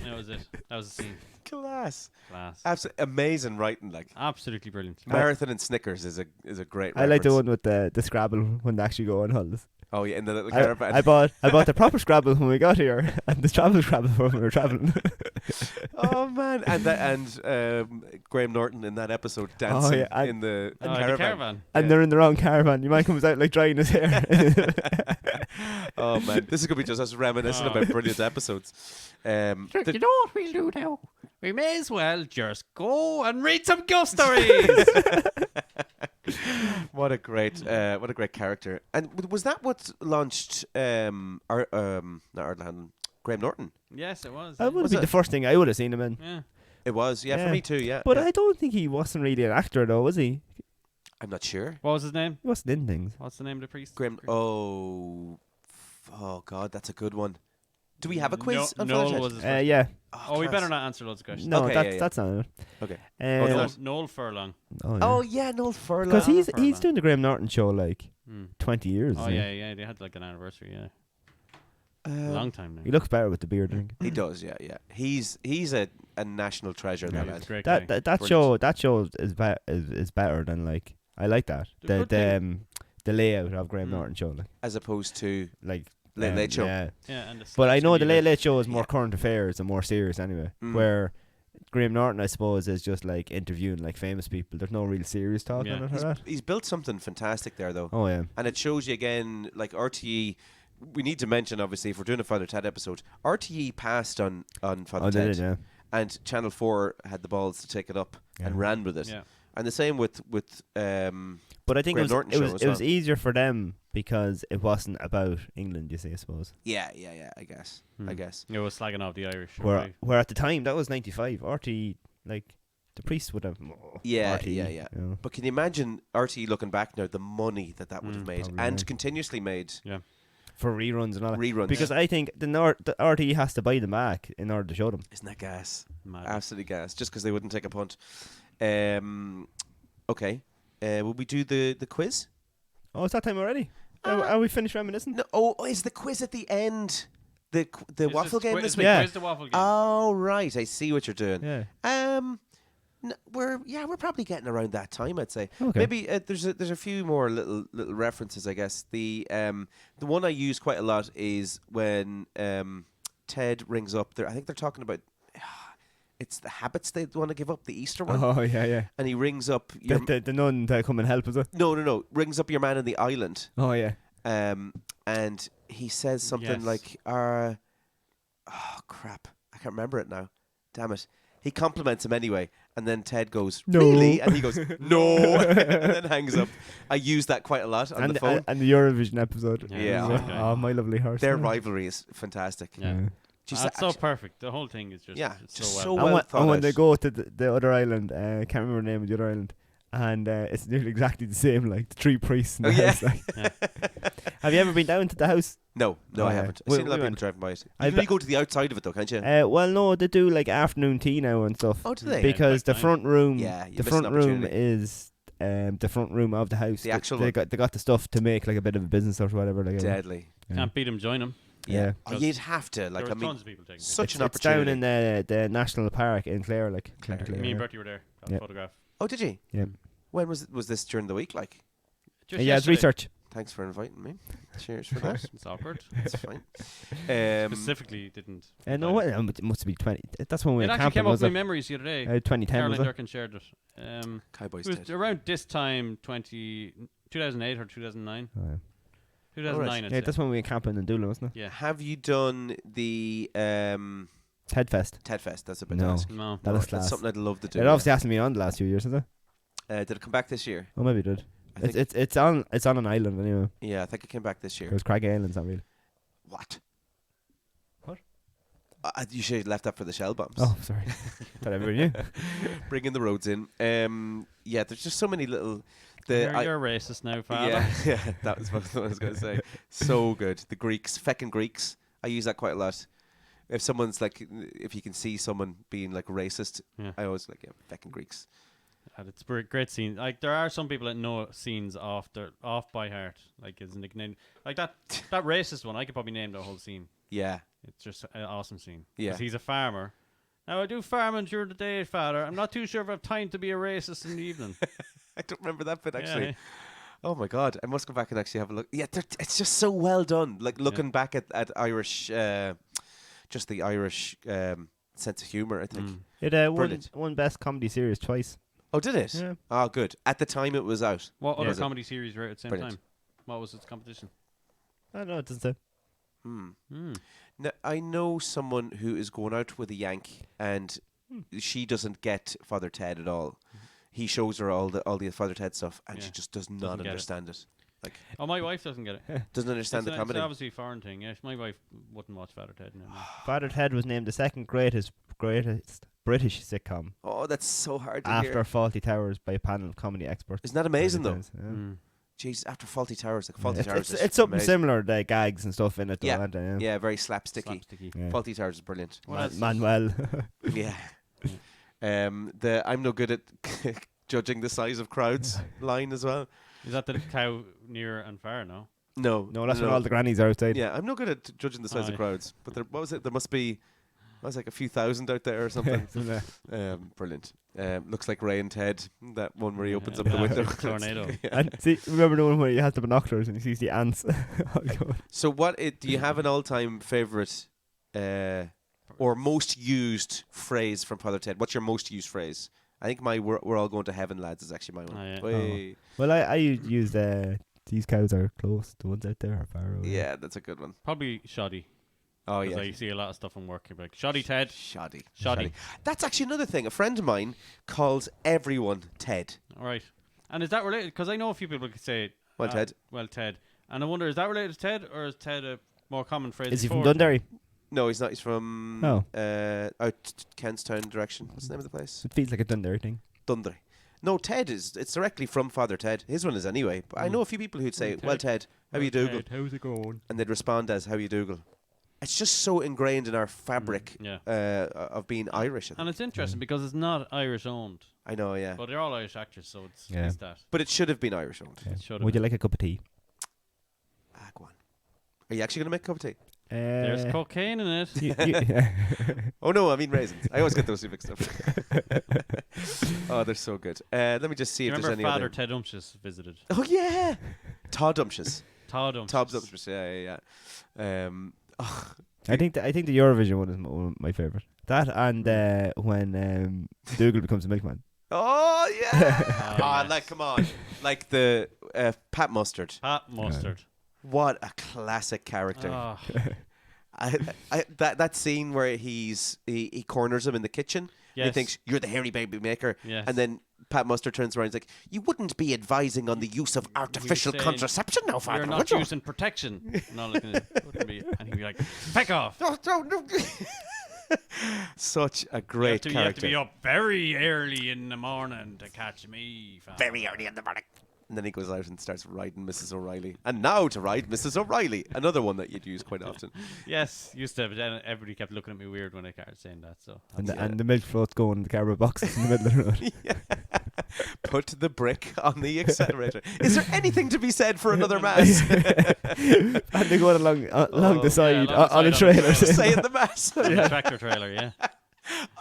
That was it. That was the scene. class. Class. Absolutely amazing writing. Like Absolutely brilliant. Marathon and Snickers is a great. I like the reference. one with the Scrabble when they actually go on holidays. Oh yeah, in the little caravan. I bought the proper Scrabble when we got here, and the travel Scrabble when we were traveling. Oh man, and Graham Norton in that episode dancing yeah, and- in the Oh, caravan. the caravan. And they're in the wrong caravan. Your man comes out like drying his hair. Oh man, this is gonna be just us reminiscing Oh. about brilliant episodes. You know what we'll do now? We may as well just go and read some ghost stories. What a great character. And was that what launched not Ardal Hanlon, Graham Norton? Yes, it was. That would Was be it? the first thing I would have seen him in. Yeah. It was, yeah, for Yeah. me too, yeah. But yeah. I don't think he wasn't really an actor, though, was he? I'm not sure. What was his name? He wasn't in things. What's the name of the priest? Graham. Oh God, that's a good one. Do we have a quiz? on Noel Father was Ted? his first. Yeah. Oh, we class. better not answer loads of questions. No, Okay, that's yeah, yeah. that's not it. Okay. Noel Furlong. oh, yeah. Oh yeah, Noel Furlong. Because he's Furlong. doing the Graham Norton show like Hmm. 20 years. Oh isn't he? yeah, they had like an anniversary. Yeah, long time now. He looks better with the beard, I think. He does, yeah, yeah. He's a national treasure. Yeah, That he's lad. a great guy. That show is better than like I like that. The good The layout of Graham Mm. Norton show As opposed to like Late Late Show. Yeah. Yeah, and the But I slaps know can the be Late a bit- Late Show is more Yeah. current affairs and more serious anyway. Mm. Where Graham Norton, I suppose, is just like interviewing like famous people. There's no real serious talk Yeah. on it or that. He's built something fantastic there, though. Oh yeah. And it shows you again, like RTE. We need to mention, obviously, if we're doing a Father Ted episode, RTE passed on Father Oh, Ted, they did, yeah. and Channel 4 had the balls to take it up and Yeah. ran with it. Yeah. And the same with But I think Graham it Norton was show as it was well. easier for them because it wasn't about England. You see, I suppose. yeah. I guess. Hmm. I It was slagging off the Irish. Where at the time that was 95. RT like the priest would have. Yeah, RT, yeah. you know. But can you imagine RTE looking back now, the money that would have made, probably, and yeah. continuously made For reruns and all that. reruns? Because I think the RT has to buy them back in order to show them. Isn't that gas? Mad. Absolutely gas. Just because they wouldn't take a punt. Okay. Will we do the quiz? Oh, it's that time already. Are we finished reminiscing? No. Oh, is the quiz at the end? The Is waffle this game quiz- this is week? the Yeah. quiz the waffle game? Oh right, I see what you're doing. Yeah. We're probably getting around that time, I'd say. Okay. Maybe there's a few more little references, I guess. The one I use quite a lot is when Ted rings up there. I think they're talking about it's the habits they want to give up, the Easter one. Oh yeah. And he rings up your The nun to come and help us. no, rings up your man on the island. Oh yeah. And he says something Yes. like, oh crap, I can't remember it now. Damn it. He compliments him anyway, and then Ted goes, No. really? And he goes, no, and then hangs up. I use that quite a lot on And the phone. and the Eurovision episode. Yeah. Okay. Oh, my lovely horse. Their rivalry is fantastic. Yeah. Just That's so actually- perfect. The whole thing is just Yeah, it's just so so well. well And thought when out. they go to the other island, can't remember the name of the other island, and it's nearly exactly the same, like the three priests in the Oh, yeah. house. Like. Yeah. Have you ever been down to the house? No, Oh, I yeah. haven't. I've We- seen a lot we of people driving by it. You I can only bet- go to the outside of it though, can't you? Well, no, they do like afternoon tea now and stuff. Oh, do they? Because the back front room, Yeah, you the miss an front room opportunity. is the front room of the house. The actual they one. got the stuff to make like a bit of a business or whatever. Like, Deadly. yeah. Can't beat him, join him. Yeah. Oh, you'd have to. Like, There I were mean, tons of people taking such an It's down opportunity. in the national park in Clare, like Clare, County pictures. Me Clare, and yeah. Bertie were there. Got Yeah. a photograph. Oh, did you? Yeah. When was this during the week? Like, Just Yeah, it's yesterday. research. thanks for inviting me. Cheers for that. It's awkward. It's fine. Specifically, didn't. No, what, it must be 20. That's when we It went actually camping, came up was with my it? memories the other day. 2010 Caroline was it? Durkin shared it. Cowboys It was did. around this time, 2008 or 2009. Oh, yeah. 2009, I'd Yeah, say. that's when we went camping in Doolin, wasn't it? Yeah. Have you done the Headfest. Ted Fest? That's a bit No. ask. No. That Oh, is that's class. something I'd love to do. It obviously hasn't been on the last few years, has it? Did it come back this year? Oh, maybe it did. I think, It's on an island anyway. yeah, I think it came back this year. It was Crag Island's not really. What? What? You should have left that for the shell bombs. Oh, sorry. Thought everybody knew. Bringing the roads in. Yeah, there's just so many little. You're racist now, father. Yeah, that was what I was going to say. So good. The Greeks, feckin' Greeks. I use that quite a lot. If someone's like, if you can see someone being like racist, Yeah. I always like, yeah, feckin' Greeks. And it's a great scene. Like there are some people that know scenes off by heart, like his nickname, like that racist one. I could probably name the whole scene. Yeah, It's just an awesome scene. Yeah. 'Cause he's a farmer. Now I do farming during the day, father. I'm not too sure if I have time to be a racist in the evening. I don't remember that bit actually. Yeah. Oh my god, I must go back and actually have a look. Yeah, it's just so well done. Like looking back at Irish, just the Irish sense of humor. I think. Mm. It Brilliant. won best comedy series twice. Oh, did it? Yeah. Oh, good. At the time it was out. What other Was it? comedy series were at the same Brilliant. time? What was its competition? I don't know. It doesn't say. Hmm. Mm. Now, I know someone who is going out with a Yank, and she doesn't get Father Ted at all. He shows her all the Father Ted stuff, and Yeah. she just does Doesn't not get it. understand it. Like, Oh, my wife doesn't get it. doesn't understand the It's comedy. obviously a foreign thing. Yes, my wife wouldn't watch Father Ted. No. Father Ted was named the second greatest British sitcom Oh, that's so hard to after hear. Fawlty Towers by a panel of comedy experts. Isn't that amazing though? Yeah. Mm. Jeez, after Faulty Towers, like Faulty It's, Towers, it's, is it's something amazing. similar, the gags and stuff in it. Though, Yeah. aren't they? Yeah, very slapsticky. Slapsticky. Yeah. Faulty Towers is brilliant. What else? Manuel. Yeah. The I'm no good at judging the size of crowds line as well. Is that the cow near and far? No. No, No, that's when all the grannies are outside. Yeah, I'm no good at judging the size Aye. of crowds. But what was it? There must be, what was it, like a few thousand out there or something. Something like Brilliant. Looks like Ray and Ted. That one where he opens up the Yeah, window. tornado. Yeah. And see, remember the one where he has the binoculars and he sees the ants? all going. So do you have an all-time favorite or most used phrase from Father Ted? What's your most used phrase? I think my "We're all going to heaven, lads" is actually my one. Oh, yeah. Way. Well, I used these cows are close. The ones out there are far away. Yeah, that's a good one. Probably shoddy. Oh 'Cause yeah, I see a lot of stuff in work. You're like shoddy Ted. shoddy. Shoddy. That's actually another thing. A friend of mine calls everyone Ted. All right. And is that related? Because I know a few people could say, Well, Ted. Well, Ted. And I wonder, is that related to Ted, or is Ted a more common phrase? Is he from before? Dundee? No, he's not. He's from Oh. out Kenstown direction. What's the name of the place? It feels like a Dundee thing. Dundee. No, Ted it's directly from Father Ted. His one is anyway. But I know a few people who'd say, Ted. "Well, Ted, how you Dougal?" Ted, how's it going? And they'd respond as "How you Dougal." It's just so ingrained in our fabric Yeah. of being Irish. I think. And it's interesting because it's not Irish owned, I know, yeah. but they're all Irish actors, so it's Yeah. that. But it should have been Irish owned. Yeah. should've Would you been. like a cup of tea? Ah, go on. Are you actually going to make a cup of tea? There's cocaine in it. Oh no, I mean raisins. I always get those two mixed up. Oh, they're so good. Let me just see Do you if there's remember any Father other. Ted Umptious visited? Oh yeah, Todd Umptious. Todd Umptious. Todd Umptious. Yeah. I think the Eurovision one is one of my favorite. That and when Dougal becomes a milkman. Oh yeah! Oh, yes. Like come on, like the Pat Mustard. Pat Mustard. What a classic character! Oh, That scene where he corners him in the kitchen. And he yes. thinks you're the hairy baby maker, Yes. and then Pat Mustard turns around and is like, "You wouldn't be advising on the use of artificial saying contraception now, You're Father, not would you?" using protection. And all that kind of- wouldn't be- and he'd be like, "Feck off." No. Such a great You have character. to be up very early in the morning to catch me. Father. Very early in the morning. And then he goes out and starts riding Mrs. O'Reilly. And now to ride Mrs. O'Reilly, another one that you'd use quite often. Yes, used to, but then everybody kept looking at me weird when I started saying that. So And the milk float's going in the cardboard boxes in the middle of the road. Put the brick on the accelerator. Is there anything to be said for another mass? And they're going along the side along the on a side trailer. Saying the mass. the tractor trailer, yeah.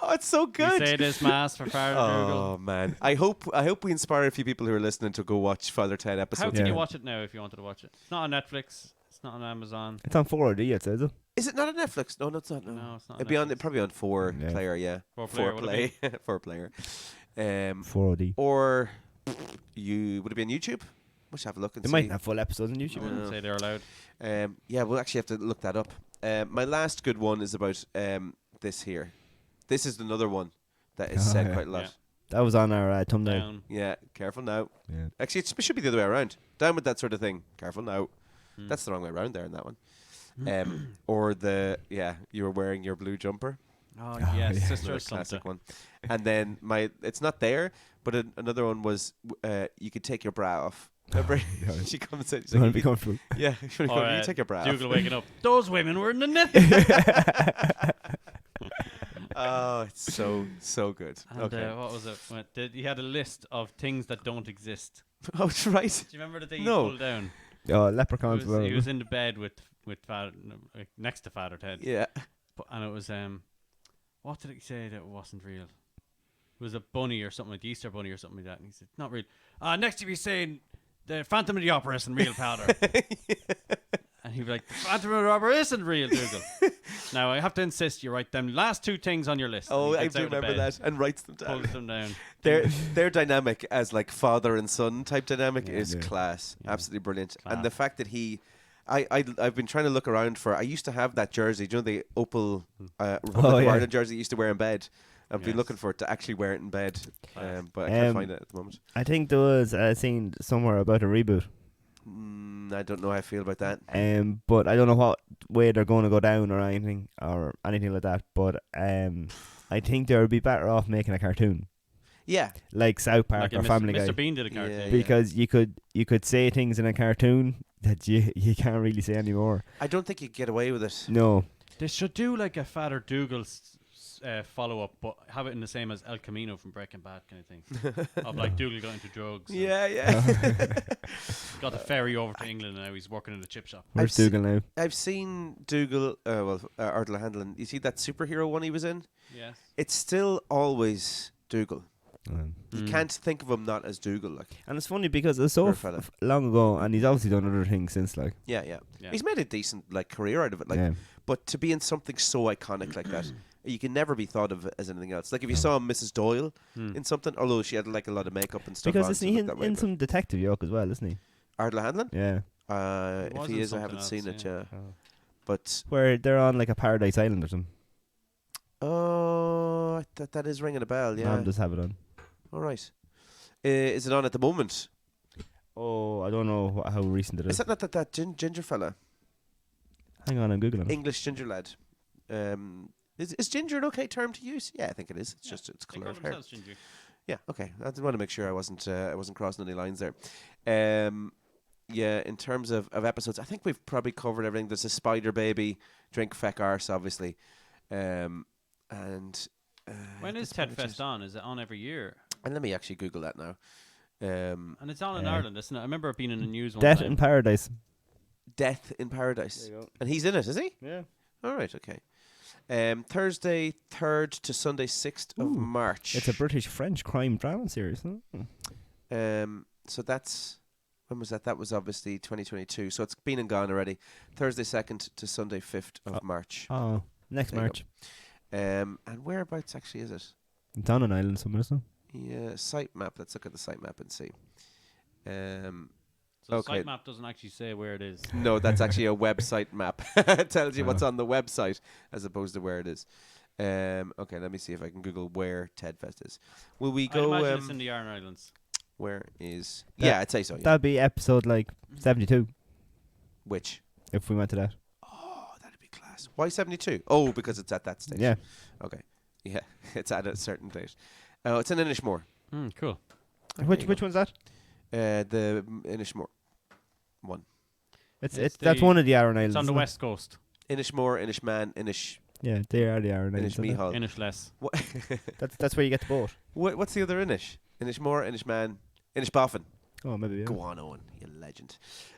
Oh, it's so We good. say this mass for Father Dougal. Oh man, I hope we inspire a few people who are listening to go watch Father Ted How episodes. can Yeah. you watch it now if you wanted to watch it? It's not on Netflix. It's not on Amazon. It's on 4D, it says it. Is it not on Netflix? No, it's not. No, No, it's not. It'd be on. Netflix. Probably on 4 Yeah. player. Yeah, 4 player, would it be? 4 player. 4D. Or would it be on YouTube? We should have a look and They see. might have full episodes on I YouTube. wouldn't No. say they're allowed. Yeah, we'll actually have to look that up. My last good one is about this here. This is another one that is Oh, said yeah. quite a lot. Yeah. That was on our thumbnail. Down. Yeah, careful now. Yeah. Actually, it should be the other way around. Down with that sort of thing. Careful now. Hmm. That's the wrong way around there in that one. Or you were wearing your blue jumper. Oh, Oh, yes, yeah. sister Another or classic something. one. And then it's not there, but another one was you could take your bra off. Remember? Yeah. She comes in. She's You want like, to be comfortable. yeah, Or, you take your bra Dougal off. waking up. Those women were in the net. Oh, it's so good. And Okay. what was it? He had a list of things that don't exist. Oh, that's right. Do you remember the thing No. he pulled down? Oh, He leprechauns. was, he was in the bed with Father, like, next to Father Ted. Yeah. And it was what did he say that wasn't real? It was a bunny or something, like the Easter bunny or something like that. And he said, "Not real." Next, if he's saying the Phantom of the Opera isn't real, Powder. And he'd be like, "The Phantom of the Opera isn't real, Dougal." Now I have to insist you write them last 2 things on your list. Oh, And he I gets do out of remember bed, that, and writes them down. Pulls them down. Their dynamic as like father and son type dynamic is Yeah. class, Yeah. absolutely brilliant. Class. And the fact that I've been trying to look around for. I used to have that jersey, do you know, the Opal Republic Oh, of yeah. Ireland jersey you used to wear in bed. I've been Yes. looking for it to actually wear it in bed, Class. but I can't Um, find it at the moment. I think there was a scene somewhere about a reboot. I don't know how I feel about that. But I don't know what way they're going to go down or anything like that. But I think they would be better off making a cartoon Yeah, like South Park Like or in Family Mr. Guy, Bean did a cartoon. Yeah. because you could say things in a cartoon that you can't really say anymore. I don't think you could get away with it. No, They should do like a Father Dougal follow up, but have it in the same as El Camino from Breaking Bad kind of thing. Of like Dougal got into drugs. and Yeah. got the ferry over to England and now he's working in a chip shop. where's I've Dougal now? I've seen Dougal, Ardla Handlin. You see that superhero one he was in? Yes. It's still always Dougal. You Mm. can't think of him not as Dougal. Like, And it's funny because it's so Poor fella. long ago, and he's obviously done other things since. Like, yeah. Yeah. He's made a decent like career out of it. Like, yeah. but to be in something so iconic like that, you can never be thought of as anything else. Like if you saw Mrs. Doyle Mm. in something, although she had like a lot of makeup and stuff. Because on, isn't so he looked that way, in but- some detective yoke as well, isn't he? Ardla Handlin? Yeah. He If was he in is, I something haven't else, seen it. yeah. Yeah, but Where they're on like a paradise island or something. that is ringing a bell. Yeah. Mom does have it on. All right. Is it on at the moment? Oh, I don't know how recent it Is is. that not that ginger fella? Hang on, I'm googling it. English ginger lad. Is ginger an okay term to use? Yeah, I think it is. It's just its They colour call of hair. themselves ginger. Yeah, okay. I did want to make sure I wasn't crossing any lines there. Yeah, in terms of episodes, I think we've probably covered everything. There's a Spider Baby, Drink Feck Arse, obviously, and When is that's Ted probably Fest on? Is it on every year? And let me actually Google that now. And it's on in Yeah. Ireland, isn't it? I remember it being in the news one Death time. in Paradise. Death in Paradise, you go. and he's in it, is he? Yeah. All right, okay. Thursday 3rd to Sunday 6th of Ooh, March. It's a British-French crime drama series. Huh? So that's when was that? That was obviously 2022. So it's been and gone already. Thursday 2nd to Sunday 5th of March. Oh, next There you March. And whereabouts actually is it? It's on an island somewhere, isn't Yeah, site map. Let's look at the site map and see. So Okay. the sitemap doesn't actually say where it is. No, that's actually a website map. It tells you what's Oh. on the website as opposed to where it is. Okay, let me see if I can Google where Ted Fest is. Will we I'd go? imagine it's in the Aran Islands. Where is? That- Yeah, I'd say so. it? Yeah. That'd be episode like 72 Which? if we went to that. Oh, that'd be class. Why 72? Oh, because it's at that stage. Yeah. Okay. Yeah, it's at a certain date. Oh, it's in Inishmore. Cool. Which one's that? The Inishmore one. It's It's that's the- one of the Aran Islands. It's on the isn't it? west coast. Inishmore, Inishman, Inish Yeah, they are the Aran Islands. aren't they? Inishmihal. Inishless. What? That's where you get the boat. What's the other Inish? Inishmore, Inishman, Inishboffin. Oh, maybe. Yeah. Go on, Owen, you legend.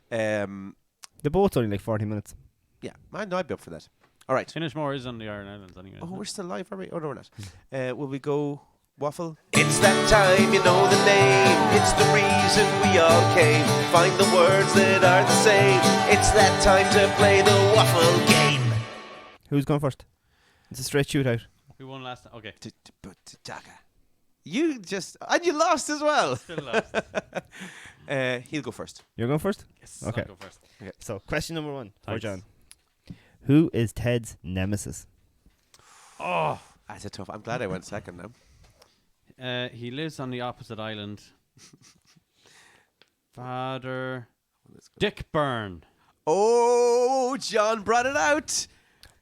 The boat's only like 40 minutes. Yeah, man, I'd be up for that. All right. Inishmore is on the Aran Islands anyway. Oh, isn't we're it? still live, are we? Oh, no, we're not. Will we go waffle? It's that time, you know the name. It's the reason we all came. Find the words that are the same. It's that time to play the waffle game. Who's going first? It's a straight shootout. We won last time. Okay. You just... And you lost as well. Still lost. He'll go first. You're going first? Yes. Okay. I'll go first. So, question number 1 for Thanks. John. Who is Ted's nemesis? Oh. That's a tough... I'm glad I went second now. He lives on the opposite island. Father Dick Byrne. Oh, John brought it out.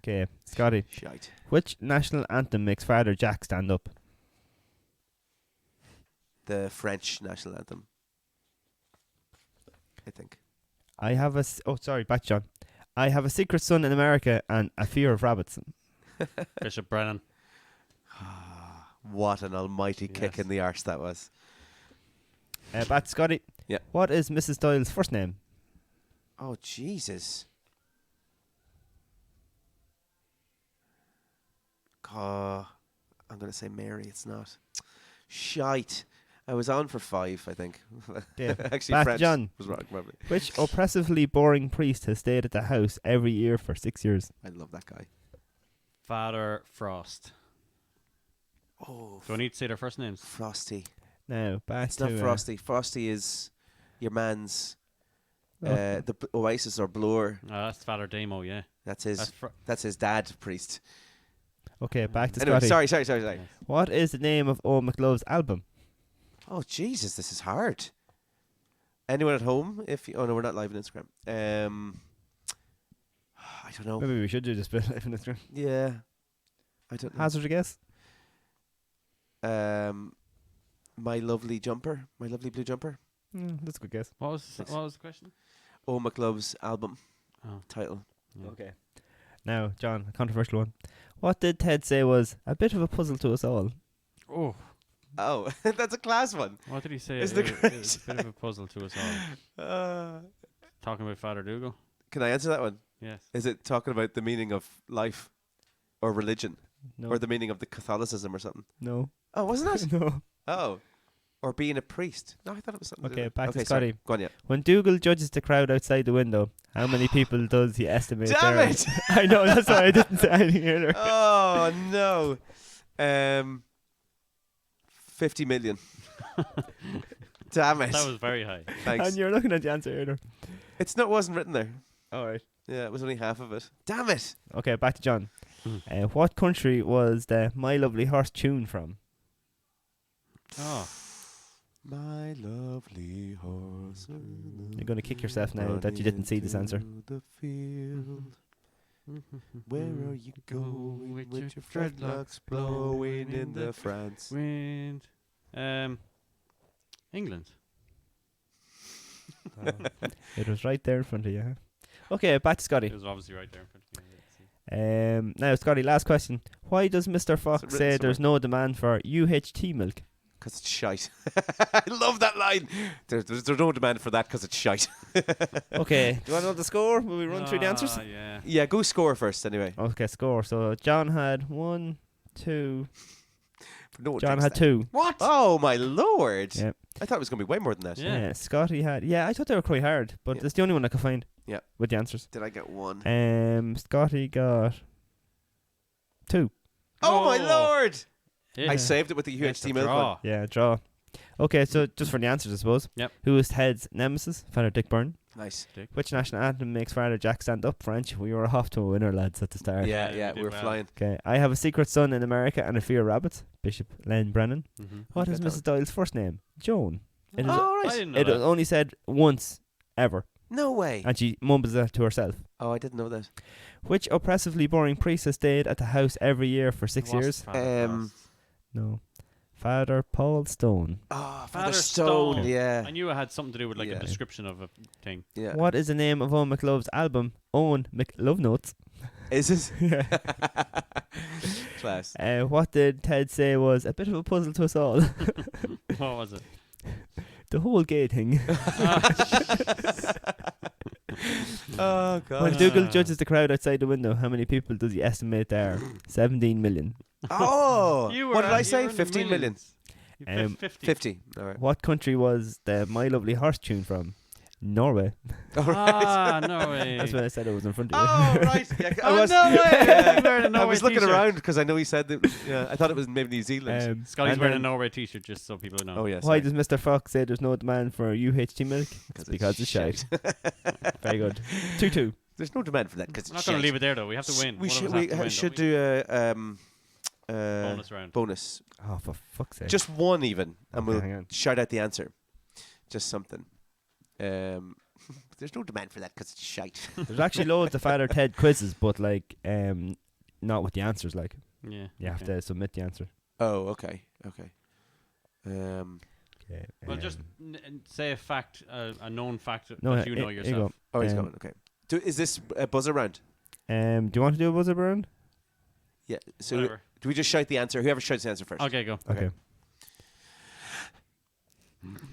Okay, Scotty. Shite. Which national anthem makes Father Jack stand up? The French national anthem. I think. I have a... sorry, back to John. I have a secret son in America and a fear of rabbits. Bishop Brennan. What an almighty kick Yes. in the arse that was. Back to Scotty. Yeah. What is Mrs. Doyle's first name? Oh, Jesus. I'm going to say Mary. It's not. Shite. I was on for 5, I think. Dave. Actually, Back to French John. was wrong, probably. Which oppressively boring priest has stayed at the house every year for 6 years? I love that guy. Father Frost. Oh, Do I need to say their first names? Frosty. Now, back It's to... not Frosty. Frosty is your man's Oh. the Oasis or Blur. That's Father Damo, yeah. That's his. That's That's his dad, priest. Okay, back to Anyway, Scotty. sorry. What is the name of Owen McLove's album? Oh Jesus, this is hard. Anyone at home? If you, oh no, we're not live on Instagram. I don't know. Maybe we should do this bit live on Instagram. Yeah, I don't know. Hazard a guess? My lovely jumper, my lovely blue jumper. That's a good guess. What was Thanks. what was the question? Oh McLove's album Oh. title. Yeah. Okay. Now, John, a controversial one. What did Ted say was a bit of a puzzle to us all? Oh. Oh, that's a class one. What did he say? Is the It's a bit of a puzzle to us all. Uh, Talking about Father Dougal? can I answer that one? Yes. Is it talking about the meaning of life, or religion, No. or the meaning of the Catholicism or something? No. Oh, wasn't it? No. Oh, or being a priest? No, I thought it was something. to do Okay, with- back to okay, sorry. Scotty. Go on, yeah. When Dougal judges the crowd outside the window, how many people does he estimate Damn there are? it! I know, that's why I didn't say anything earlier. Oh no. 50 million. Damn it. That was very high. Thanks. And you're looking at the answer earlier. It's not wasn't written there. Alright. Yeah, it was only half of it. Damn it. Okay, back to John. Hmm. What country was the My Lovely Horse tune from? Oh. My lovely horse. You're going to kick yourself now that you didn't see this answer. The field. Where are you going With with your your dreadlocks blowing in the France? Wind. England. It was right there in front of you. Huh? Okay, back to It Scotty. was obviously right there in front of me. Now, Scotty, last question. Why does Mr. Fox written say there's somewhere? no demand for UHT milk? Because it's shite. I love that line. There's no demand for that because it's shite. Okay, do you want to know the score? Will we run through the answers? Yeah. Yeah, go score first anyway. Okay, score. So John had 1, 2. No one John thinks had that. 2. What? Oh my lord! Yeah. I thought it was going to be way more than that. Yeah. Scotty had. Yeah, I thought they were quite hard, but Yeah. it's the only one I could find. Yeah. With the answers. Did I get 1? Scotty got 2. Oh my lord! Yeah. I saved it with the It's a UHT milk draw. one. Yeah, draw. Okay, so just for the answers, I suppose. Yep. Who is Ted's nemesis? Father Dick Byrne. Nice. Which national anthem makes Father Jack stand up? French. We were off to a winner, lads, at the start. Yeah, Yeah, yeah, you did we're well. flying. Okay, I have a secret son in America and a fear of rabbits. Bishop Len Brennan. Mm-hmm. What got is that Mrs. Doyle's first name? Joan. It is. Oh, I right. didn't know It that. was only said once ever, No way. and she mumbles that to herself. Oh, I didn't know that. Which oppressively boring priest has stayed at the house every year for 6 What's years? Father Um, Frost? No. Father Paul Stone. Oh, Father Stone. Stone. Yeah. I knew it had something to do with like Yeah. a description of a thing. Yeah. What is the name of Owen McLove's album? Owen McLove Notes. Is it? Yeah. Class. What did Ted say was a bit of a puzzle to us all? What was it? The whole gay thing. Oh, God. When Dougal judges the crowd outside the window, how many people does he estimate there? 17 million. Oh, You what did were- I you say? were in the 15 million. millions. You fif- Um, 50. 50. All right. What country was the My Lovely Horse tune from? Norway. All right. Ah, no way. That's when I said it was in front of you. Oh, right. Yeah, I Oh, was, no way. yeah. He's wearing a I Norway was looking t-shirt. around because I know he said that. Yeah, I thought it was maybe New Zealand. Scotty's and wearing a then Norway t-shirt just so people know. oh, yes. Why does Mr. Fox say there's no demand for UHT milk? Because it's shite. Very good. 2-2. There's no demand for that because I'm not going to leave it there though. We have to win. We One of should us we has to win, should don't we? do a bonus round. bonus. Oh, for fuck's sake. Just one even, and Okay, we'll hang on. shout out the answer. Just something. There's no demand for that because it's shite. There's actually loads of Father Ted quizzes, but like, not with the answers. Like, Yeah. you have okay. to submit the answer. Oh, okay. Okay. Well, just say a fact, a known fact No, that you know here you yourself. Oh, he's Um, going. Okay. Is this a buzzer round? do you want to do a buzzer round? Yeah. So Whatever. do we just shout the answer? Whoever shouts the answer first. Okay, go. Okay.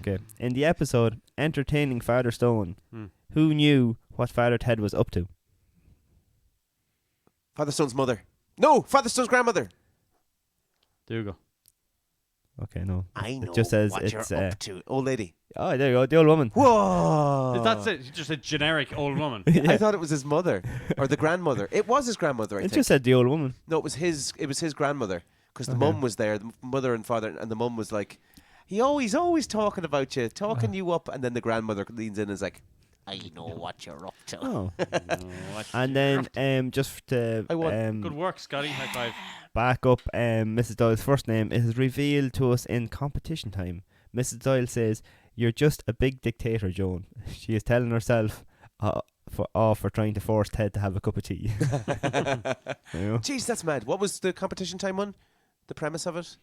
Okay. In the episode Entertaining Father Stone, Hmm. who knew what Father Ted was up to? Father Stone's mother. No, Father Stone's grandmother. Dougal. Okay, no. I know It just says what it's you're up to. Old lady. Oh, there you go, the old woman. Whoa. That's it. Just a generic old woman. Yeah. I thought it was his mother or the grandmother. It was his grandmother, I It think. just said the old woman. No, it was his grandmother because the Okay. mum was there, the mother and father, and the mum was like, he's always talking about you, talking you up, and then the grandmother leans in and is like, I know what you're up to. Oh. No, what And you're up then just to I won. Good work, Scotty. High five. back up Mrs. Doyle's first name, it is revealed to us in competition time. Mrs. Doyle says, "You're just a big dictator, Joan." She is telling herself for trying to force Ted to have a cup of tea. You know? Jeez, that's mad. What was the competition time one? The premise of it?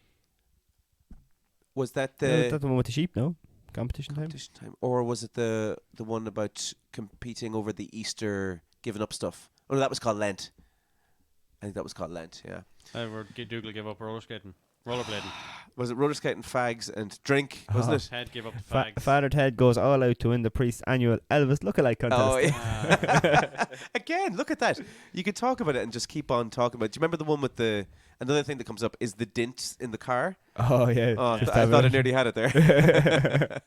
Was that the That's the one with the sheep, no? Competition time? competition time? Or was it the one about competing over the Easter giving up stuff? Oh, no, that was called Lent. I think that was called Lent, yeah. Dougal gave up roller skating. Rollerblading. Was it roller skating, fags, and drink, wasn't Oh. it? Ted gave up the fags. Father Ted goes all out to win the priest's annual Elvis lookalike contest. Oh, yeah. Ah, Again, look at that. You could talk about it and just keep on talking about it. Do you remember the one with the... Another thing that comes up is the dint in the car. Oh, yeah. Oh, Just I have thought I it. nearly had it there.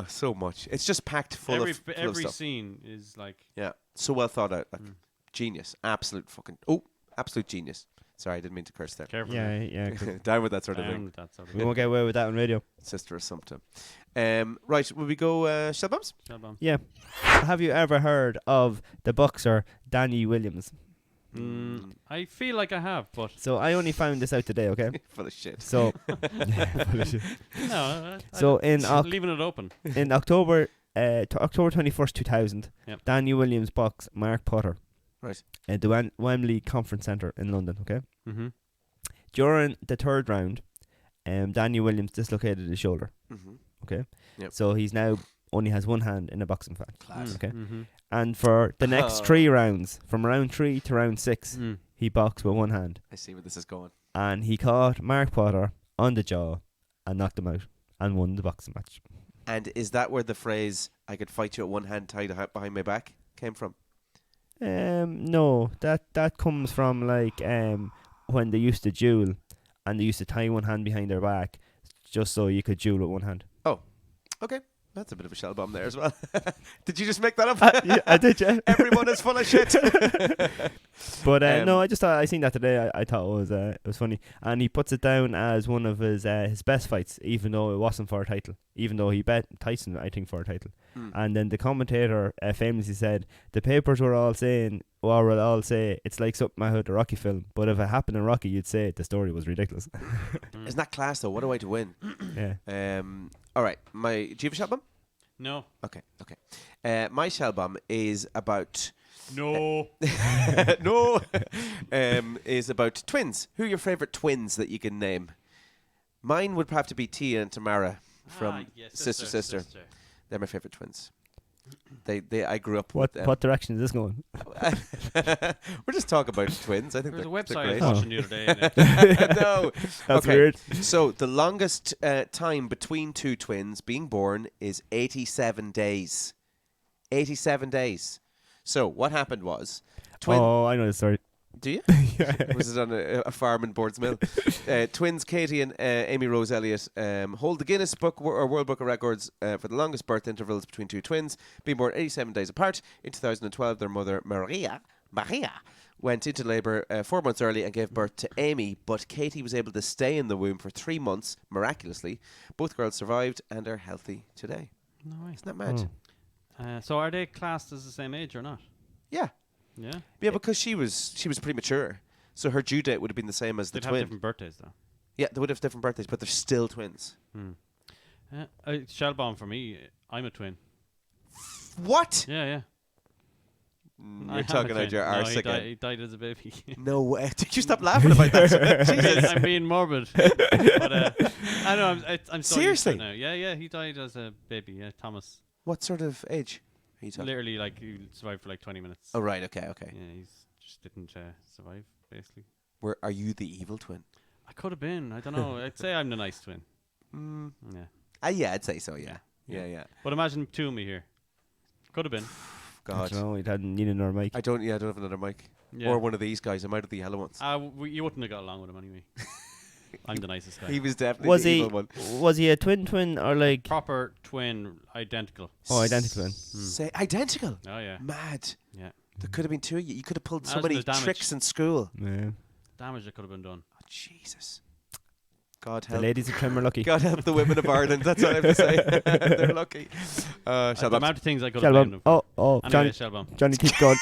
So much. It's just packed full every of full of every stuff. scene is like Yeah, so well thought out. Like Mm. genius, absolute genius. Sorry, I didn't mean to curse there. careful. Yeah, yeah. 'cause Down with that sort of thing, Down, that sort of we won't get away with that on radio. Sister Assumpta. Right, will we go shell bumps? Shell bomb. Yeah. Have you ever heard of the boxer Danny Williams? I feel like I have, but So I only found this out today, okay? Full of shit. So, no. So in leaving it open. in October 21st, 2000, Yep. Danny Williams boxed Mark Potter Right. at the Wembley Conference Centre in London, okay? Mm-hmm. During the third round, Danny Williams dislocated his shoulder, Mm-hmm. okay? Yep. So he's now only has one hand in a boxing fight. Class. Okay. Mm-hmm. And for the next Oh. 3 rounds, from round 3 to round 6, Mm. he boxed with one hand. I see where this is going. And he caught Mark Potter on the jaw and knocked him out and won the boxing match. And is that where the phrase "I could fight you at one hand tied behind my back" came from? No, that comes from like when they used to duel and they used to tie one hand behind their back just so you could duel with one hand. Okay. That's a bit of a shell bomb there as well. Did you just make that up? Yeah, I did, yeah. Everyone is full of shit. But no, I just thought I seen that today. I thought it was funny, and he puts it down as one of his best fights, even though it wasn't for a title. Even though he bet Tyson, I think, for a title. And then the commentator famously said the papers were all saying, or will all say, it's like something out of the Rocky film. But if it happened in Rocky, you'd say the story was ridiculous. Isn't that class though? What a way to win. Yeah. All right. Do you have a shell bomb? No. Okay. My shell bomb is about No. no. Is about twins. Who are your favourite twins that you can name? Mine would have to be Tia and Tamara from Sister. They're my favourite twins. I grew up with them. What direction is this going? We're just talking about twins. I think There's a they're website I great. was watching the other day. innit? No. That's Okay. weird. So the longest time between two twins being born is 87 days. 87 days. So what happened was, Oh, I know the story. do you? Was it on a farm in Boardsmill? Twins Katie and Amy Rose Elliott hold the Guinness Book or World Book of Records for the longest birth intervals between two twins, being born 87 days apart. In 2012, their mother Maria went into labour 4 months early and gave birth to Amy, but Katie was able to stay in the womb for 3 months, miraculously. Both girls survived and are healthy today. No way. Isn't that mad? So are they classed as the same age or not? Yeah. Yeah. Yeah, because she was premature, so her due date would have been the same as the They'd have twin. different birthdays though. Yeah, they would have different birthdays, but they're still twins. Shell bomb for me. I'm a twin. What? Yeah. I You're am talking a out twin. your No, arse he again. He died as a baby. No way. Did you stop laughing about that? Jesus. I'm being morbid. But I know. I'm so used to Seriously? it now. Yeah. He died as a baby. Yeah, Thomas. What sort of age are you talking? Literally, like he survived for like 20 minutes. Oh, right. Okay. Yeah, he's just didn't survive. Basically, Where are you the evil twin? I could have been. I don't know. I'd say I'm the nice twin. Yeah. Yeah, I'd say so. Yeah. But imagine two of me here. Could have been. I God. don't know. He hadn't needed another mic. I don't have another mic. Yeah. Or one of these guys. I'm out of the yellow ones. You wouldn't have got along with him anyway. I'm the nicest guy. He was definitely Was the he? evil one. Was he a twin or like? Proper twin, identical. Oh, identical. Then. Say identical. Oh yeah. Mad. Yeah. There could have been two of you. You could have pulled so Imagine many the damage. tricks in school. Yeah. Damage that could have been done. Oh, Jesus. God The help. ladies of Trim are lucky. God help the women of Ireland. That's what I have to say. They're lucky. The Shall amount of things I could have Shell blamed bomb. him. Oh, Anyway, Johnny, shell bomb. Johnny, keep going.